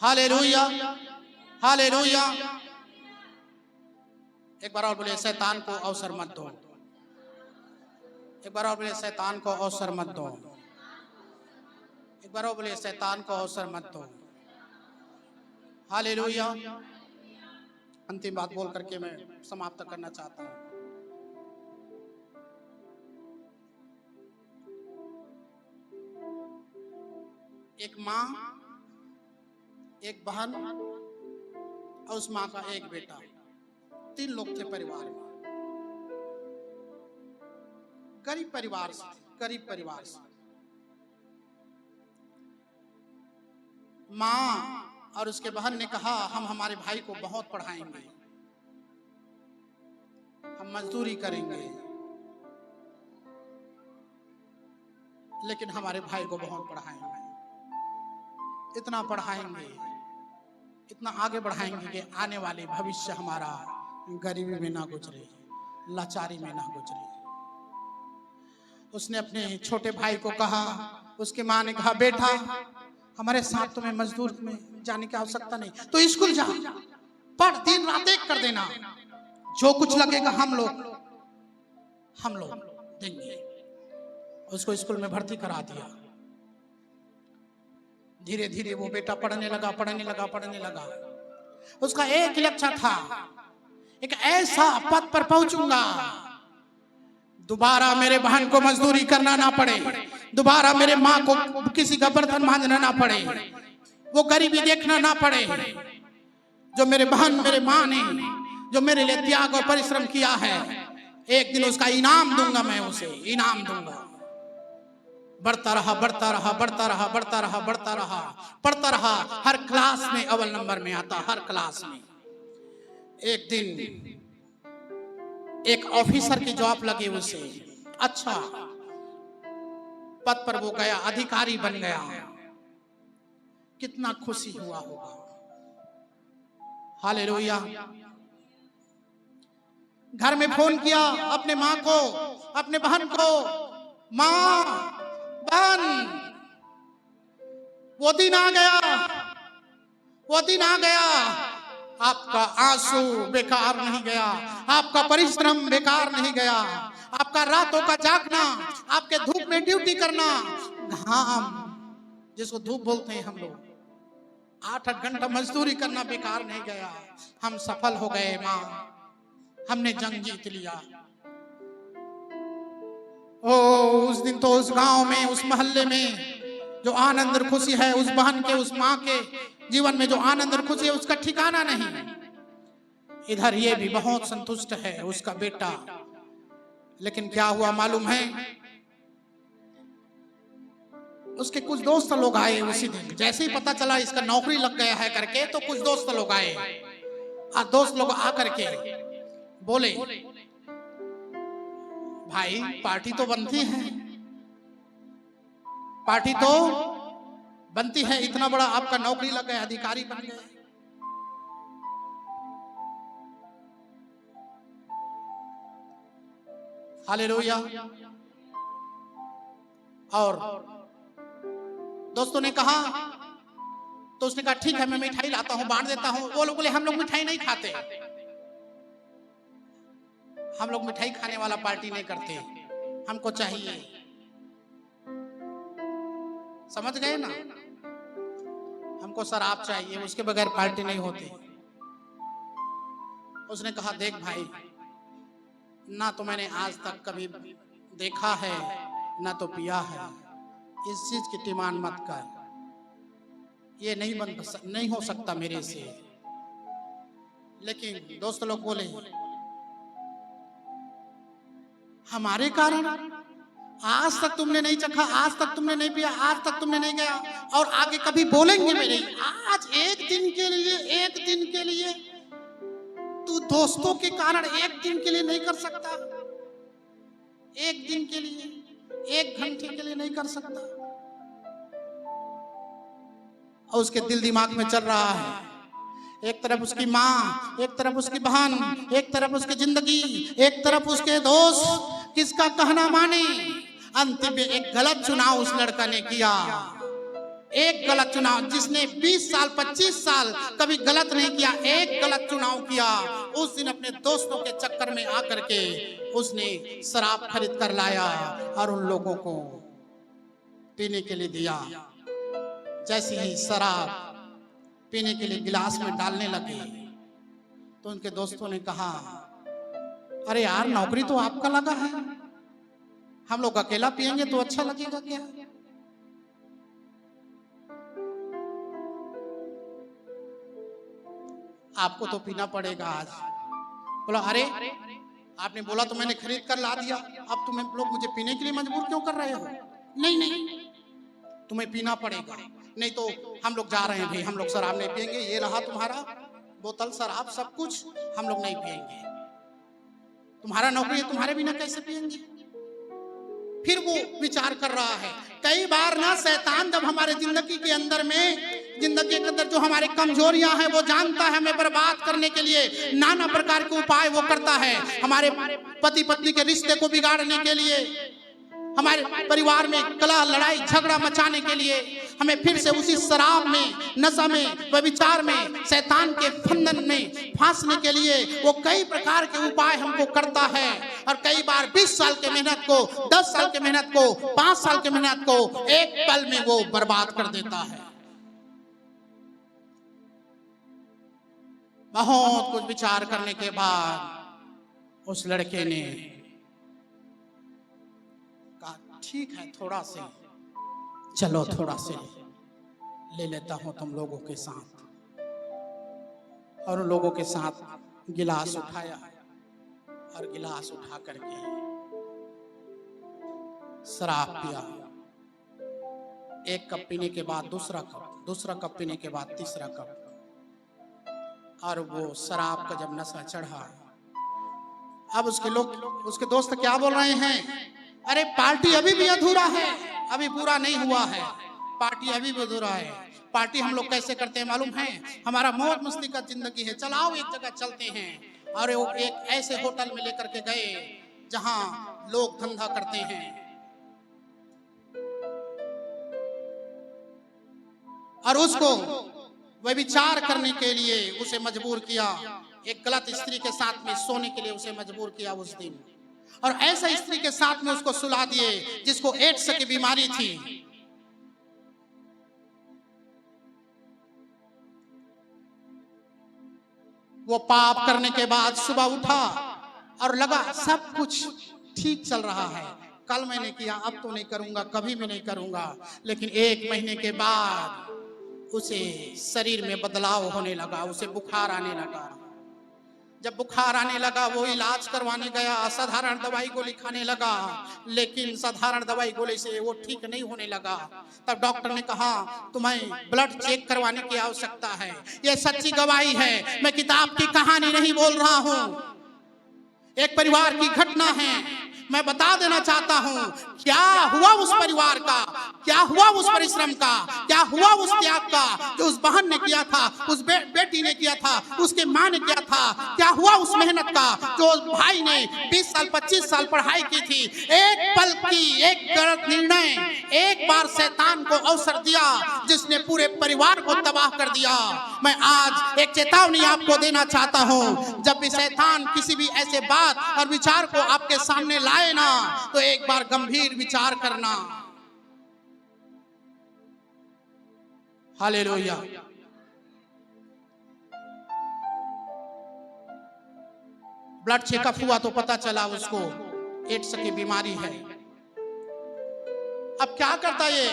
hallelujah, hallelujah. एक बार और बोले, शैतान को अवसर मत दो। एक बार और बोले, शैतान को अवसर मत दो। एक बार और बोले, शैतान को अवसर मत दो। हालेलुया। अंतिम बात बोल करके मैं समाप्त करना चाहता हूं। एक माँ, एक बहन और उस माँ का एक बेटा, 3 लोग थे परिवार में। गरीब परिवार से, गरीब परिवार से। माँ और उसके बहन ने कहा, हम हमारे भाई को बहुत पढ़ाएंगे, हम मजदूरी करेंगे, लेकिन हमारे भाई को बहुत पढ़ाएंगे, इतना पढ़ाएंगे, इतना आगे बढ़ाएंगे कि आने वाले भविष्य हमारा गरीबी में ना गुजरे, लाचारी में ना गुजरे। उसने अपने छोटे भाई को कहा, उसकी माँ ने कहा, बेटा हमारे साथ तुम्हें मजदूर में जाने की आवश्यकता नहीं, तो स्कूल जा, पढ़, दिन रात एक कर देना, जो कुछ लगेगा हम लोग देंगे। उसको स्कूल में भर्ती करा दिया। धीरे धीरे वो बेटा पढ़ने लगा, पढ़ने लगा, पढ़ने लगा। उसका एक लक्ष्य था, एक ऐसा पद पर पहुंचूंगा, दोबारा मेरे बहन को मजदूरी करना ना पड़े, दोबारा मेरे माँ को किसी का बर्तन मांजना ना पड़े, वो गरीबी देखना ना पड़े। जो मेरे बहन, मेरे माँ ने जो मेरे लिए त्याग और परिश्रम किया है, एक दिन उसका इनाम दूंगा, मैं उसे इनाम दूंगा। बढ़ता रहा, बढ़ता रहा, बढ़ता रहा, बढ़ता रहा, बढ़ता रहा, पढ़ता रहा। हर क्लास में अव्वल नंबर में आता, हर क्लास में। एक दिन एक ऑफिसर की जॉब लगी उसे, अच्छा पद पर वो गया, अधिकारी बन गया। कितना खुशी हुआ होगा। हालेलुया। घर में फोन किया अपने माँ को, अपने बहन को, माँ, बहन, वो दिन आ गया, वो दिन आ गया। आपका आंसू बेकार नहीं गया, आपका परिश्रम बेकार नहीं गया, आपका रातों का जागना, आपके धूप में ड्यूटी करना, घाम जिसको धूप बोलते हैं हम लोग, 8-8 घंटा मजदूरी करना बेकार नहीं गया। हम सफल हो गए माँ, हमने जंग जीत लिया। ओ उस दिन तो उस गांव में, उस मोहल्ले में जो आनंद और खुशी है, उस बहन के, उस माँ के जीवन में जो आनंद और खुशी है, उसका ठिकाना नहीं। इधर ये भी बहुत संतुष्ट है उसका बेटा, लेकिन क्या हुआ मालूम है? उसके कुछ दोस्त लोग आए उसी दिन। जैसे ही पता चला इसका नौकरी लग गया है करके, तो कुछ दोस्त लोग आए। दोस्त लोग आकर के बोले, भाई पार्टी तो बनती है, पार्टी तो बनती है, इतना बड़ा आपका नौकरी लग गया, अधिकारी बन गए। हालेलुया। और दोस्तों ने कहा, तो उसने कहा ठीक है मैं मिठाई लाता हूं, बांट देता हूं। वो लोग बोले हम लोग मिठाई नहीं खाते। हम लोग मिठाई खाने वाला पार्टी नहीं करते, हमको चाहिए, समझ गए ना, हमको शराब चाहिए, उसके बगैर पार्टी नहीं होती। उसने कहा देख भाई, ना तो मैंने आज तक कभी देखा है ना तो पिया है, इस चीज की डिमांड मत कर, ये नहीं हो सकता मेरे से। लेकिन दोस्त लोग बोले हमारे कारण आज तक तुमने नहीं चखा, आज तक तुमने नहीं पिया, आज तक तुमने नहीं गया और आगे कभी बोलेंगे भी नहीं। आज एक दिन के लिए तू दोस्तों के कारण एक दिन के लिए नहीं कर सकता, एक दिन के लिए, एक घंटे के लिए नहीं कर सकता। और उसके दिल दिमाग में चल रहा है, एक तरफ उसकी माँ, एक तरफ उसकी बहन, एक तरफ उसकी जिंदगी, एक तरफ उसके दोस्त, किसका कहना माने। अंतिम में एक गलत चुनाव उस लड़का ने किया, एक गलत चुनाव, जिसने 20 साल 25 साल कभी गलत नहीं किया, एक गलत चुनाव किया। उस दिन अपने दोस्तों के चक्कर में आकर के उसने शराब खरीद कर लाया और उन लोगों को पीने के लिए दिया। जैसे ही शराब पीने के लिए गिलास में डालने लगे तो उनके दोस्तों ने कहा अरे यार, नौकरी तो आपका लगा है, हम लोग अकेला पिएंगे तो अच्छा लगेगा क्या? आपको तो पीना पड़ेगा आज। बोला अरे आपने बोला तो मैंने खरीद कर ला दिया, अब तुम लोग मुझे पीने के लिए मजबूर क्यों कर रहे हो? नहीं, तुम्हें पीना पड़ेगा, नहीं तो हम लोग जा रहे हैं भाई, हम लोग शराब नहीं पिएंगे, ये रहा तुम्हारा बोतल शराब, सब कुछ हम लोग नहीं पिएंगे, तुम्हारा नौकरी है, तुम्हारे बिना कैसे पिएंगे? फिर वो विचार कर रहा है। कई बार ना शैतान जब हमारे जिंदगी के अंदर जो हमारे कमजोरियां हैं वो जानता है, हमें बर्बाद करने के लिए नाना प्रकार के उपाय वो करता है। हमारे पति पत्नी के रिश्ते को बिगाड़ने के लिए, हमारे परिवार में कलह लड़ाई झगड़ा मचाने के लिए, हमें फिर से उसी शराब में, नशा में, व्यभिचार में, शैतान के फंदन में फांसने के लिए वो कई प्रकार के उपाय हमको करता है। और कई बार 20 साल के मेहनत को, 10 साल के मेहनत को, 5 साल के मेहनत को एक पल में वो बर्बाद कर देता है। बहुत कुछ विचार करने के बाद उस लड़के ने कहा ठीक है, थोड़ा से चलो, थोड़ा से ले लेता हूं तुम लोगों के साथ। और उन लोगों के साथ गिलास उठाया और गिलास उठा करके शराब पिया। एक कप पीने के बाद दूसरा कप पीने के बाद तीसरा कप, और वो शराब का जब नशा चढ़ा, अब उसके दोस्त क्या बोल रहे हैं, अरे पार्टी अभी भी अधूरा है, अभी पूरा नहीं हुआ है, पार्टी अभी भी अधूरा है। पार्टी हम लोग कैसे करते हैं मालूम है? हमारा मौज मस्ती का जिंदगी है, चलाओ एक जगह चलते हैं। और वो एक ऐसे होटल में लेकर के गए जहां लोग धंधा करते हैं, और उसको व्यभिचार करने के लिए उसे मजबूर किया, एक गलत स्त्री के साथ में सोने के लिए उसे मजबूर किया उस दिन। और ऐसा स्त्री के साथ में उसको सुला दिए जिसको एड्स की बीमारी थी। वो पाप करने के बाद सुबह उठा और लगा सब कुछ ठीक चल रहा है, कल मैंने किया, अब तो नहीं करूंगा, कभी भी नहीं करूंगा। लेकिन 1 महीने के बाद उसे शरीर में बदलाव होने लगा, उसे बुखार आने लगा। जब बुखार आने लगा वो इलाज करवाने गया, साधारण दवाई गोली खाने लगा, लेकिन साधारण दवाई गोली से वो ठीक नहीं होने लगा। तब डॉक्टर ने कहा तुम्हें ब्लड चेक करवाने की आवश्यकता है। ये सच्ची गवाही है, मैं किताब की कहानी नहीं बोल रहा हूं, एक परिवार की घटना है। मैं बता देना चाहता हूं क्या हुआ उस परिवार का, क्या हुआ उस परिश्रम का, क्या हुआ उस त्याग का जो उस बहन ने किया था, उस बेटी ने किया था, उसके माँ ने किया था। क्या हुआ उस मेहनत का जो भाई ने 20 साल 25 साल पढ़ाई की थी। एक पल की एक गलत निर्णय एक बार शैतान को अवसर दिया जिसने पूरे परिवार को तबाह कर दिया। मैं आज एक चेतावनी आपको देना चाहता हूं, जब भी शैतान किसी भी ऐसे बात और विचार को आपके सामने लाए ना, तो एक बार गंभीर विचार करना। हालेलुया। ब्लड चेकअप हुआ तो पता चला उसको एड्स की बीमारी है। अब क्या करता ये,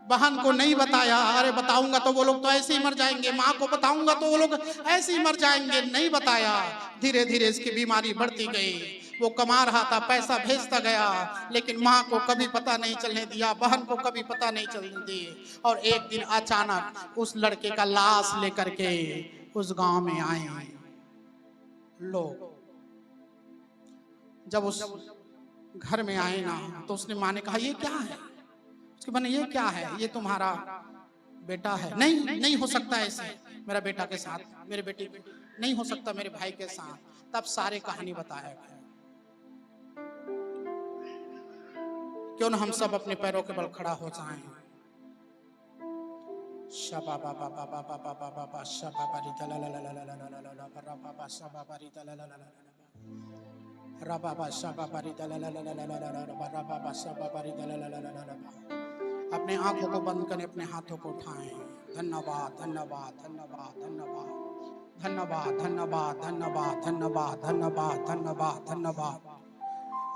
बहन को नहीं बताया, अरे बताऊंगा तो वो लोग तो ऐसे ही मर जाएंगे, माँ को बताऊंगा तो वो लोग ऐसे ही मर जाएंगे, नहीं बताया। धीरे धीरे इसकी बीमारी बढ़ती गई। वो कमा रहा था, पैसा भेजता गया, लेकिन माँ को कभी पता नहीं चलने दिया, बहन को कभी पता नहीं चलने दिए। और एक दिन अचानक उस लड़के का लाश लेकर के उस गांव में आए लोग। जब उस घर में आए ना, तो उसने माँ ने कहा ये क्या है, उसके बने ये क्या है, ये तुम्हारा बेटा है। नहीं, नहीं हो सकता ऐसे मेरा बेटा के साथ, मेरे बेटे नहीं हो सकता मेरे भाई के साथ। तब सारे कहानी बताया गया। क्यों न हम सब अपने पैरों के बल खड़ा हो जाएं। शबा बाबा बाबा बाबा बाबा शबा बारी ला ला ला ला ला ला ला ला ला ला बाबा शबा बारी ला ला ला ला ला बाबा शबा बारी ला ला ला ला ला ला ला बाबा शबा बारी ला ला ला ला ला ला। अपने आंखों को बंद करें, अपने हाथों को उठाएं। धन्यवाद धन्यवाद धन्यवाद धन्यवाद धन्यवाद धन्यवाद धन्यवाद धन्यवाद धन्यवाद धन्यवाद धन्यवाद।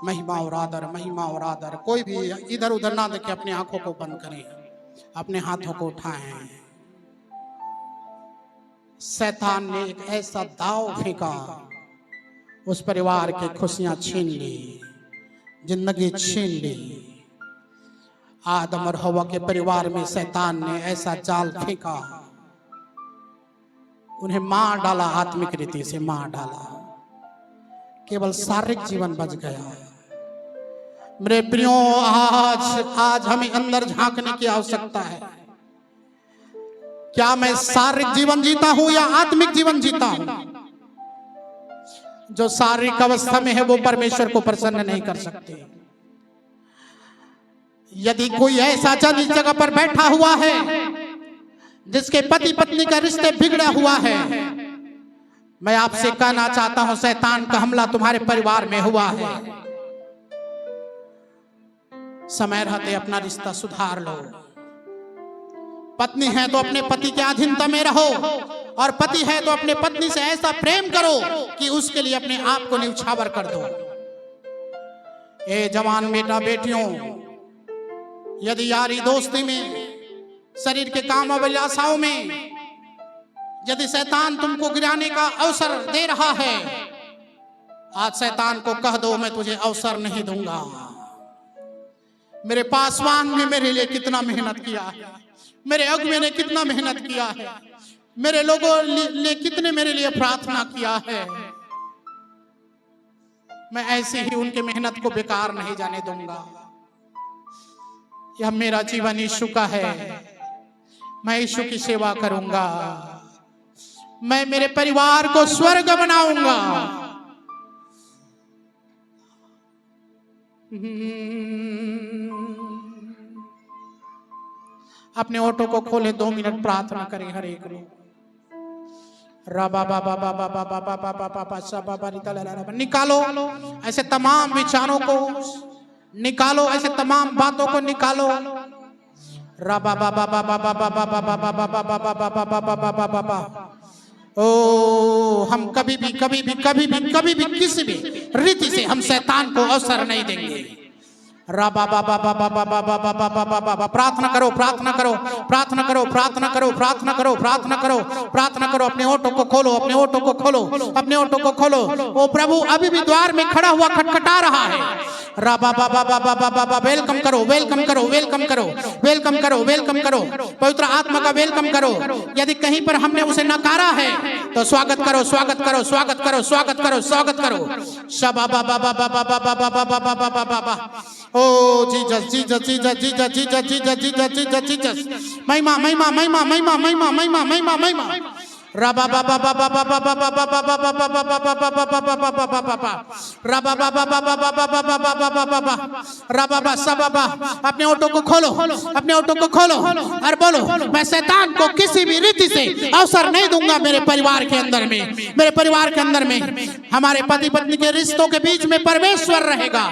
महिमा और आदर, महिमा और आदर। कोई भी इधर उधर ना देखे, अपने आंखों को बंद करें, अपने हाथों को उठाएं। शैतान ने एक ऐसा दाव फेंका, उस परिवार की खुशियां छीन ली, जिंदगी छीन ली। आदम और हवा के परिवार में शैतान ने ऐसा जाल फेंका, उन्हें मार डाला, आत्मिक रीति से मार डाला। केवल शारीरिक जीवन बच गया। मेरे प्रियो, आज हमें अंदर झांकने की आवश्यकता है। क्या मैं शारीरिक जीवन जीता हूं या आत्मिक जीवन जीता हूं? जो शारीरिक अवस्था में है वो परमेश्वर को प्रसन्न नहीं कर सकते। यदि कोई ऐसा जन इस जगह पर बैठा हुआ है जिसके पति पत्नी का रिश्ते बिगड़ा हुआ है, मैं आपसे कहना चाहता हूं, शैतान का हमला तुम्हारे परिवार में हुआ है। समय रहते अपना रिश्ता सुधार लो। पत्नी है तो अपने पति के अधीनता में रहो, और पति है तो अपने पत्नी से ऐसा प्रेम करो कि उसके लिए अपने आप को न्यौछावर कर दो। ए जवान बेटा बेटियों, यदि यारी दोस्ती में, शरीर के काम अभिलाषाओं में यदि शैतान तुमको गिराने का अवसर दे रहा है, आज शैतान को कह दो मैं तुझे अवसर नहीं दूंगा। मेरे पासवान ने मेरे लिए कितना मेहनत किया है, मेरे अगुवे ने कितना मेहनत किया है, मेरे लोगों ने कितने मेरे लिए प्रार्थना किया है। मैं ऐसे ही उनके मेहनत को बेकार नहीं जाने दूंगा। यह मेरा जीवन यीशु का है, मैं यीशु की सेवा करूंगा। मैं मेरे परिवार को स्वर्ग बनाऊंगा। अपने ऑटो को खोले, 2 मिनट प्रार्थना करें। हरे गुरु निकालो ऐसे तमाम विचारों को, निकालो ऐसे तमाम बातों को निकालो। ओ हम कभी भी किसी भी रीति से हम शैतान को अवसर नहीं देंगे। राबा बाबा बाबा बाबा बाबा बाबा बाबा। प्रार्थना करो, प्रार्थना करो, प्रार्थना करो, प्रार्थना करो, प्रार्थना करो, प्रार्थना करो, प्रार्थना करो। अपने ओठों को खोलो, अपने ओठों को खोलो, अपने ओठों को खोलो। वो प्रभु अभी भी द्वार में खड़ा हुआ खटखटा रहा है। राबा बाबा बाबा बाबा बाबा। वेलकम करो, वेलकम करो, वेलकम करो, वेलकम करो, वेलकम करो। पवित्र आत्मा का वेलकम करो। यदि कहीं पर हमने उसे नकारा है तो स्वागत करो, स्वागत करो, स्वागत करो, स्वागत करो, स्वागत करो। शबा बाबा बाबा बाबा बाबा बाबा बाबा बाबा। ओ Jesus, Jesus, Jesus, Jesus, Jesus, Jesus, Jesus, Jesus, Jesus. महिमा, महिमा, महिमा, महिमा, महिमा, महिमा, महिमा, महिमा। राबा बाबा बाबा बाबा बाबा बाबा बाबा बाबा बाबा बाबा बाबा बाबा बाबा। राबा बाबा बाबा बाबा बाबा बाबा बाबा। राबा बाबा बाबा। अपने ओठों को खोलो, अपने ओठों को खोलो और बोलो, मैं शैतान को किसी भी रीति से अवसर नहीं दूंगा मेरे परिवार के अंदर में, मेरे परिवार के अंदर में। हमारे पति पत्नी के रिश्तों के बीच में परमेश्वर रहेगा,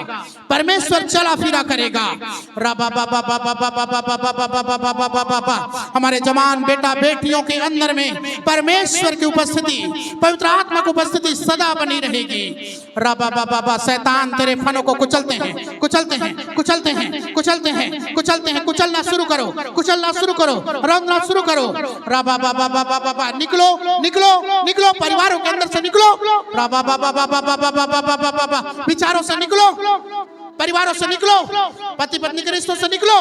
परमेश्वर चला फिरा करेगा। राबा बाबा बाबा बाबा बाबा बाबा बाबा बाबा बाबा। हमारे जवान बेटा बेटियों के अंदर में परमेश्वर की उपस्थिति, पवित्र आत्मा की उपस्थिति सदा बनी रहेगी। राबा बाबा बाबा। शैतान तेरे फनों को कुचलते हैं, कुचलते हैं, कुचलते हैं, कुचलते हैं, कुचलते हैं। कुचलना शुरू करो, कुचलना शुरू करो, रौंदना शुरू करो। राबा बाबा बाबा बाबा। निकलो, निकलो, निकलो परिवारों के अंदर से निकलो। राबा बाबा बाबा बाबा बाबा बाबा। विचारों से निकलो, परिवारों से निकलो, पति पत्नी के रिश्तों से निकलो।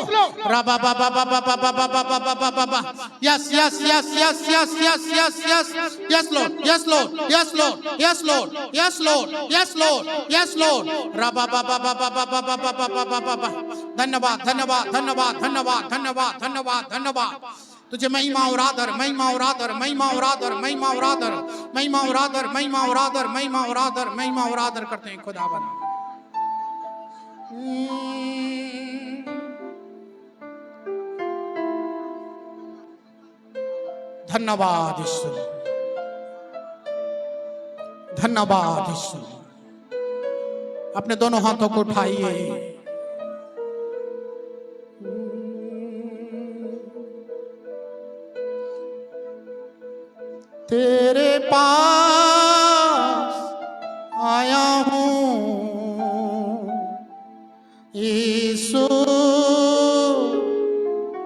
राबा बाबा बाबा बाबा बाबा बाबा बाबा। Yes yes yes yes yes yes yes yes yes lord, yes lord, yes lord, yes lord, yes lord, yes lord, yes lord. राबा बाबा बाबा बाबा बाबा बाबा बाबा। धन्यवाद, धन्यवाद, धन्यवाद, धन्यवाद, धन्यवाद, धन्यवाद, धन्यवाद। तुझे महिमा और आदर, महिमा और आदर, महिमा और आदर, महिमा और आदर, महिमा और आदर, महिमा और आदर, महिमा और आदर, महिमा और आदर करते हैं खुदावन। धन्यवाद ईश्वर, धन्यवाद ईश्वर। अपने दोनों हाथों को उठाइए। तेरे पास आया हूँ यीशु,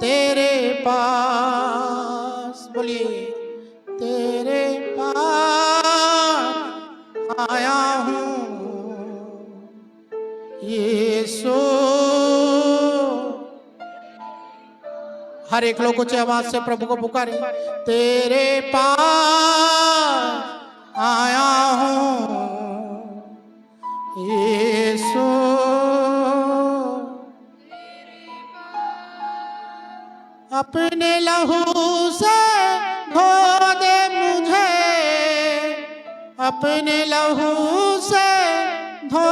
तेरे पास। बोलिए, तेरे पास आया हूँ यीशु। हर एक लोग ऊंची आवाज से प्रभु को पुकारे। तेरे पास आया हूँ यीशु, अपने लहू से धो दे मुझे, अपने लहू से धो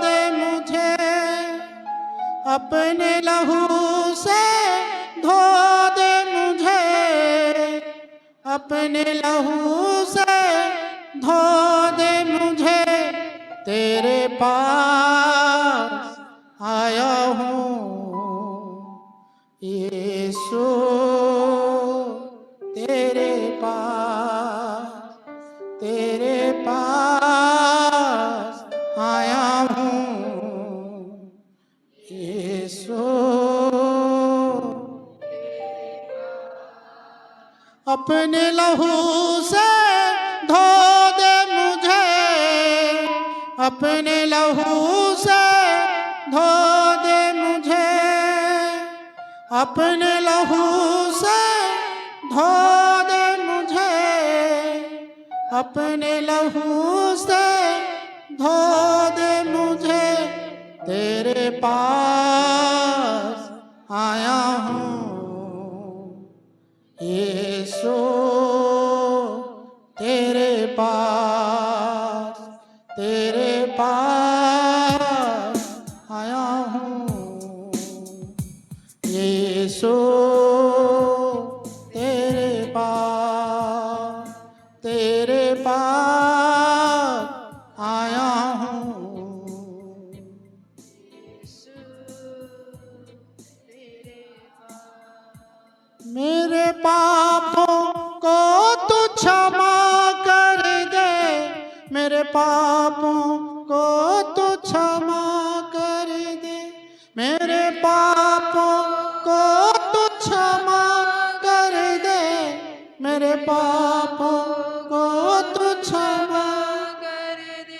दे मुझे, अपने लहू से धो दे मुझे, अपने लहू से धो दे मुझे। तेरे पास आया हूँ यीशु, तेरे पास, तेरे पास आया हूँ यीशु। अपने लहू से धो दे मुझे, अपने लहू से धो दे मुझे, अपने लहू से धो दे मुझे, अपने लहू से धो दे मुझे। तेरे पास आया हूँ यीशु, तेरे पास, तेरे पास आया हूँ यीशु, तेरे पास, तेरे पास आया हूँ। मेरे पापों को तू क्षमा कर दे, मेरे पापों को तू क्षमा कर दे, पापों को तू क्षमा कर दे,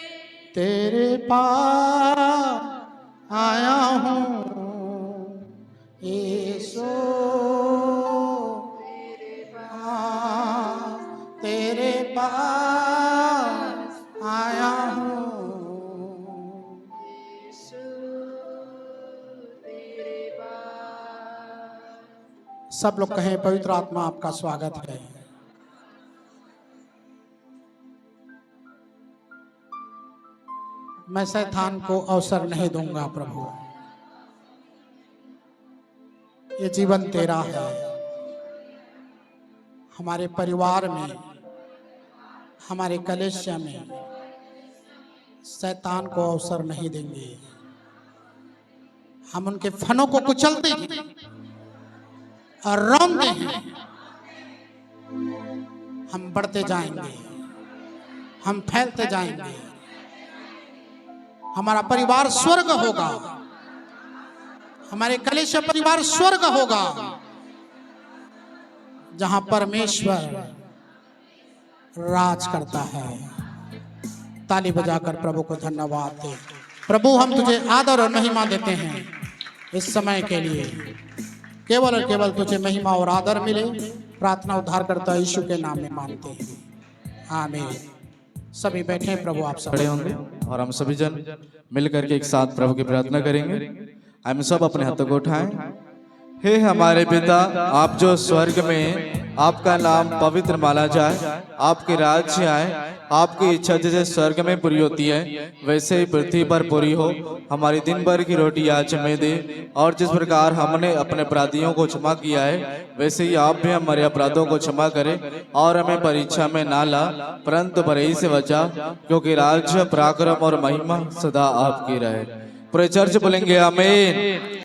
तेरे पास आया हूँ यीशु, तेरे पास आया हूँ। तेरे पास। सब लोग कहें पवित्र आत्मा आपका स्वागत है। मैं शैतान को अवसर नहीं दूंगा प्रभु, ये जीवन तेरा है। हमारे परिवार में, हमारे कलेशा में शैतान को अवसर नहीं देंगे। हम उनके फनों को कुचलते हैं और रौंदते हैं। हम बढ़ते जाएंगे, हम फैलते जाएंगे। हमारा परिवार स्वर्ग होगा, हमारे कलेश परिवार स्वर्ग होगा, जहां परमेश्वर राज करता है। ताली बजाकर प्रभु को धन्यवाद दे। प्रभु हम तुझे आदर और महिमा देते हैं इस समय के लिए। केवल और केवल तुझे महिमा और आदर मिले। प्रार्थना उद्धारकर्ता यीशु के नाम में मांगते हैं, आमीन। सभी बैठे, प्रभु आप सब खड़े होंगे और हम सभी जन मिलकर के एक साथ प्रभु की प्रार्थना करेंगे। हम सब अपने हाथों को उठाएं। हे हमारे पिता, आप जो स्वर्ग में हैं, आपका नाम पवित्र माना जाए, आपके राज्य आए, आपकी इच्छा जैसे स्वर्ग में पूरी होती है वैसे ही पृथ्वी पर पूरी हो। हमारी दिन भर की रोटी आज हमें दे, और जिस प्रकार हमने अपने अपराधियों को क्षमा किया है वैसे ही आप भी हमारे अपराधों को क्षमा करें, और हमें परीक्षा में ना ला परंतु बुराई से बचा, क्योंकि राज्य, पराक्रम और महिमा सदा आपकी रहे। पूरे चर्च बोलेंगे आमीन।